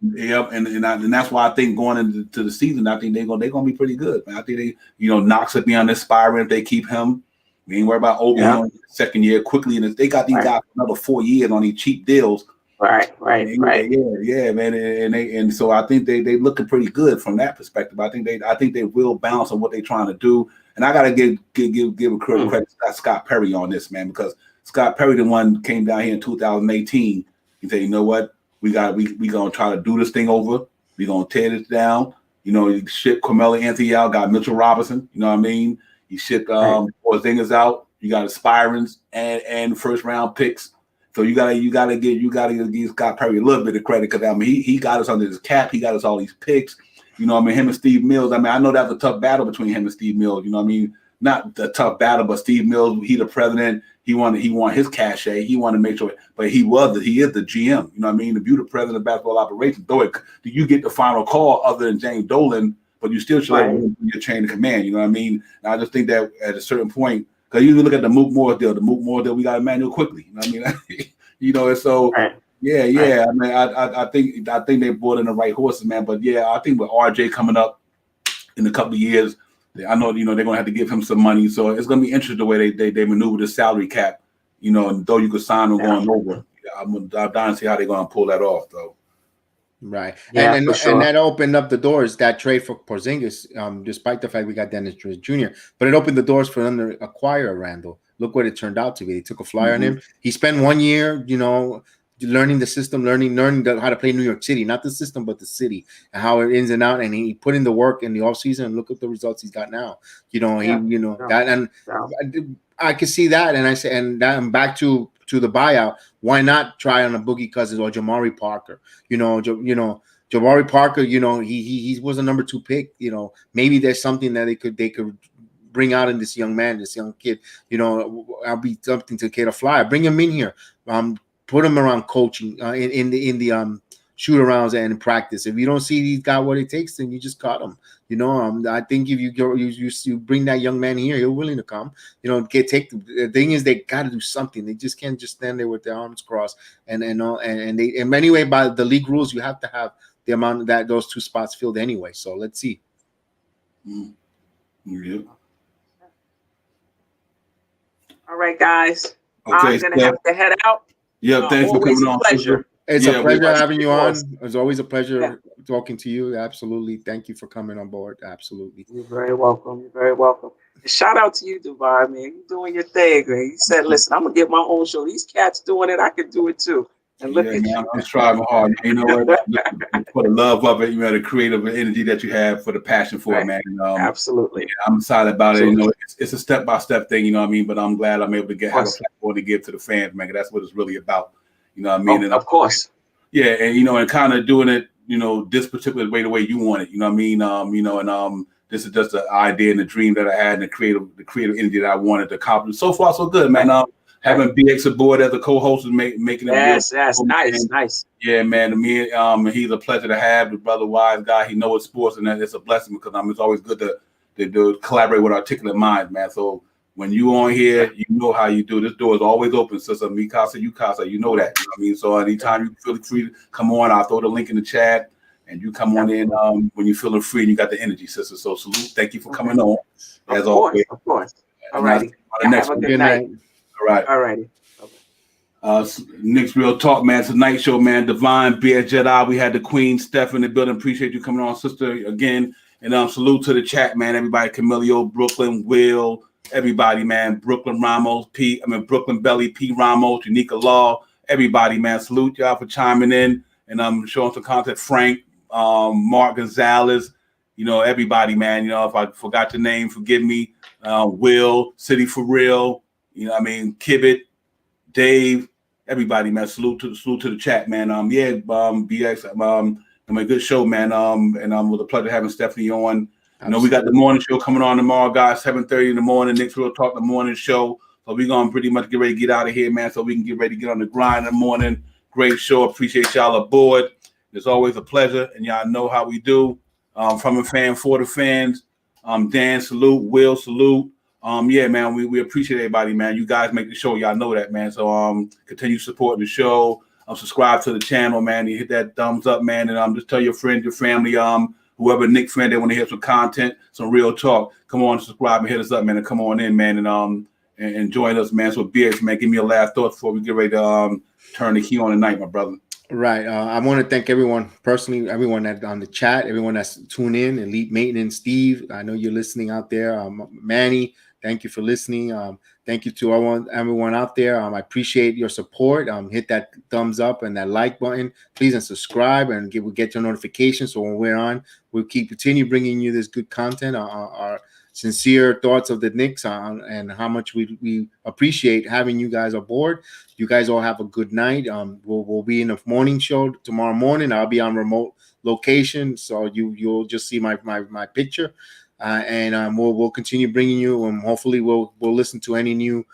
Yep. And that's why I think going into the season, I think they're gonna be pretty good. Man. I think Knox will be on this spiral if they keep him. We ain't worried about Obi on second year quickly, and they got these guys for another 4 years on these cheap deals. Right. Yeah, man, and so I think they looking pretty good from that perspective. I think they will balance on what they're trying to do, and I gotta give a credit to Scott Perry on this, man, because Scott Perry, the one came down here in 2018. He said, you know what, we gonna try to do this thing over. We gonna tear this down. You know, he shipped Carmelo Anthony out, got Mitchell Robinson. You know what I mean? He shipped Porzingis out. You got aspirants and first round picks. So you gotta give Scott Perry a little bit of credit, because I mean he got us under his cap, he got us all these picks. You know, I mean, him and Steve Mills. I mean, I know that was a tough battle between him and Steve Mills. You know what I mean? Not the tough battle, but Steve Mills, he the president. He wanted his cachet. He wanted to make sure, but he is the GM. You know what I mean? The beauty president of basketball operations. Do you get the final call other than James Dolan, but you still should have your chain of command. You know what I mean? And I just think that at a certain point, because you look at the Mook Moore deal, we got Emmanuel quickly. You know what I mean? You know, and so yeah. I mean, I think they brought in the right horses, man. But yeah, I think with RJ coming up in a couple of years, I know, you know, they're gonna have to give him some money. So it's gonna be interesting the way they maneuver the salary cap. You know, and though you could sign them going over, I'm dying to see how they're gonna pull that off, though. Right. And that opened up the doors, that trade for Porzingis, despite the fact we got Dennis Jr. But it opened the doors for them to acquire Randall. Look what it turned out to be. They took a flyer on him. He spent 1 year, you know, learning the system, learning how to play New York City, not the system, but the city and how it ins and out. And he put in the work in the offseason, and look at the results he's got now. You know, I could see that. And I say, and back to the buyout, why not try on a Boogie Cousins or Jamari Parker? Jamari Parker, you know, he was a number 2 pick. You know, maybe there's something that they could bring out in this young man, this young kid. You know, I'll be something to Kate a flyer. Bring him in here. Put him around coaching in the shoot arounds and in practice. If you don't see he's got what it takes, then you just cut him. You know, I think if you bring that young man here, he's willing to come. You know, the thing is, they got to do something. They just can't just stand there with their arms crossed and anyway, by the league rules, you have to have the amount that those 2 spots filled anyway. So let's see. Yep. All right, guys. Okay, I'm gonna have to head out. Yeah, thanks for coming on. Pleasure. It's a pleasure having you on. It's always a pleasure talking to you. Absolutely. Thank you for coming on board. Absolutely. You're very welcome. You're very welcome. Shout out to you, Dubai, man. You're doing your thing, man. You said, listen, I'm going to get my own show. These cats doing it. I can do it too. And look at you. I'm striving hard. You know what? For the love of it, you know, the creative energy that you have, for the passion for it, man. Absolutely. Yeah, I'm excited about it. You know, it's a step-by-step thing, you know what I mean? But I'm glad I'm able to have a platform to give to the fans, man. That's what it's really about. You know what I mean? And of course. Yeah, and you know, and kind of doing it, you know, this particular way, the way you want it. You know what I mean? You know, and this is just an idea and a dream that I had, and the creative energy that I wanted to accomplish. So far, so good, man. Having BX aboard as a co-host is making it. Yes, nice. Yeah, man. To me, he's a pleasure to have. The brother, wise guy. He knows sports, and it's a blessing because it's always good to collaborate with articulate minds, man. So when you on here, you know how you do. This door is always open, sister. Me casa, you casa. You know that. You know what I mean? So anytime you feel free to come on, I'll throw the link in the chat, and you come on in when you're feeling free and you got the energy, sister. So salute. Thank you for coming on. As always. Of course. All righty. Have a good night. All righty. Knicks Real Talk, man. Tonight show, man. Divine, Beer Jedi. We had the Queen, Steph in the building. Appreciate you coming on, sister, again. And salute to the chat, man. Everybody, Camilio, Brooklyn, Will, everybody, man. Brooklyn Ramos, Brooklyn Belly, P. Ramos, Unica Law, everybody, man. Salute y'all for chiming in and showing some content. Frank, Mark Gonzalez, you know, everybody, man. You know, if I forgot your name, forgive me. Will, City for Real, you know what I mean? Kibbit, Dave, everybody, man. Salute to the chat, man. BX, a good show, man. And with a pleasure having Stephanie on. You know, we got the morning show coming on tomorrow, guys, 7:30 in the morning. Knicks Real Talk, the morning show. So we're going to pretty much get ready to get out of here, man, so we can get ready to get on the grind in the morning. Great show. Appreciate y'all aboard. It's always a pleasure, and y'all know how we do. From a fan for the fans. Dan, salute. Will, salute. Yeah, man, we appreciate everybody, man. You guys make the show. Y'all know that, man. So continue supporting the show. Subscribe to the channel, man. You hit that thumbs up, man, and just tell your friends, your family, whoever Knicks fan, they want to hear some content, some real talk. Come on, subscribe and hit us up, man, and come on in, man. and join us, man. So, BX, man, give me your last thoughts before we get ready to turn the key on tonight, my brother. Right. I want to thank everyone personally, everyone that on the chat, everyone that's tuned in, Elite Maintenance, Steve. I know you're listening out there. Manny, thank you for listening. Thank you to everyone out there. I appreciate your support. Hit that thumbs up and that like button, please, and subscribe, and we'll get your notifications. So when we're on, we'll continue bringing you this good content. Our sincere thoughts of the Knicks and how much we appreciate having you guys aboard. You guys all have a good night. We'll be in the morning show tomorrow morning. I'll be on remote location, so you'll just see my picture, and we'll continue bringing you. And hopefully we'll listen to any new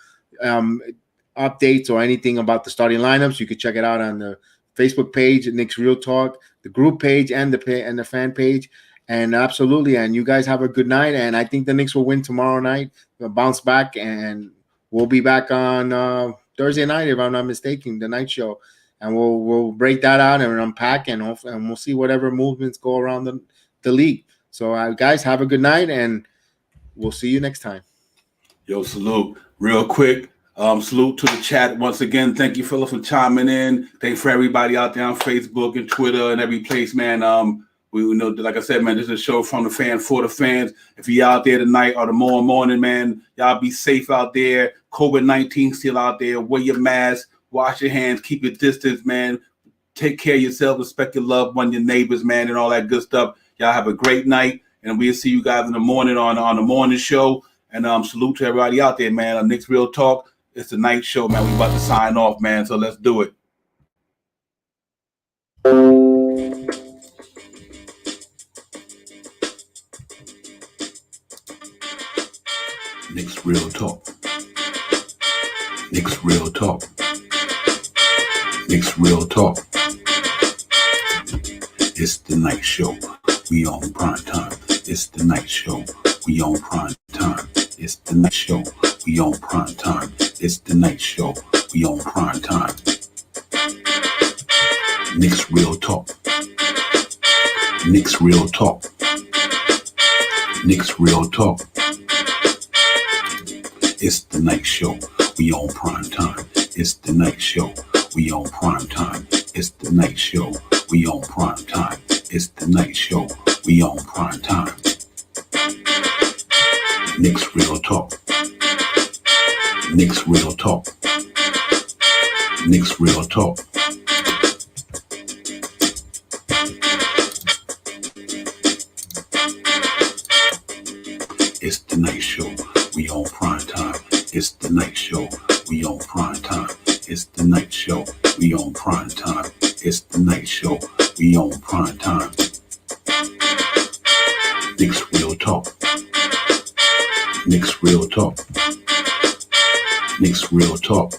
updates or anything about the starting lineups. You can check it out on the Facebook page, Knicks Real Talk, the group page, and the fan page. And absolutely, and you guys have a good night. And I think the Knicks will win tomorrow night. We'll bounce back, and we'll be back on Thursday night, if I'm not mistaken, the night show, and we'll break that out and unpack, and we'll see whatever movements go around the league. So, guys, have a good night, and we'll see you next time. Yo, salute. Real quick, salute to the chat once again. Thank you, Philip, for chiming in. Thanks for everybody out there on Facebook and Twitter and every place, man. We know, like I said, man, this is a show from the fan for the fans. If you're out there tonight or tomorrow morning, man, y'all be safe out there. COVID-19 still out there. Wear your mask, wash your hands, keep your distance, man. Take care of yourself, respect your loved one, your neighbors, man, and all that good stuff. Y'all have a great night, and we'll see you guys in the morning on the morning show. And salute to everybody out there, man. Knicks Real Talk. It's the night show, man. We about to sign off, man. So let's do it. Knicks Real Talk. Knicks Real Talk. Knicks Real Talk. It's the night show. We on prime time. It's the night show. We on prime time. It's the night show. We on prime time. It's the night show. We on prime time. Knicks Real Talk. Knicks Real Talk. Knicks Real Talk. It's the night show. We on prime time. It's the night show. We on prime time. It's the night show. We on prime time. It's the night show. We on prime time. Knicks Real Talk. Knicks Real Talk. Knicks Real Talk. It's the night show. We on prime time. It's the night show. We on prime time. It's the night show. We on prime time. It's the night show. We on prime time. Knicks Real Talk. Knicks Real Talk. Knicks Real Talk.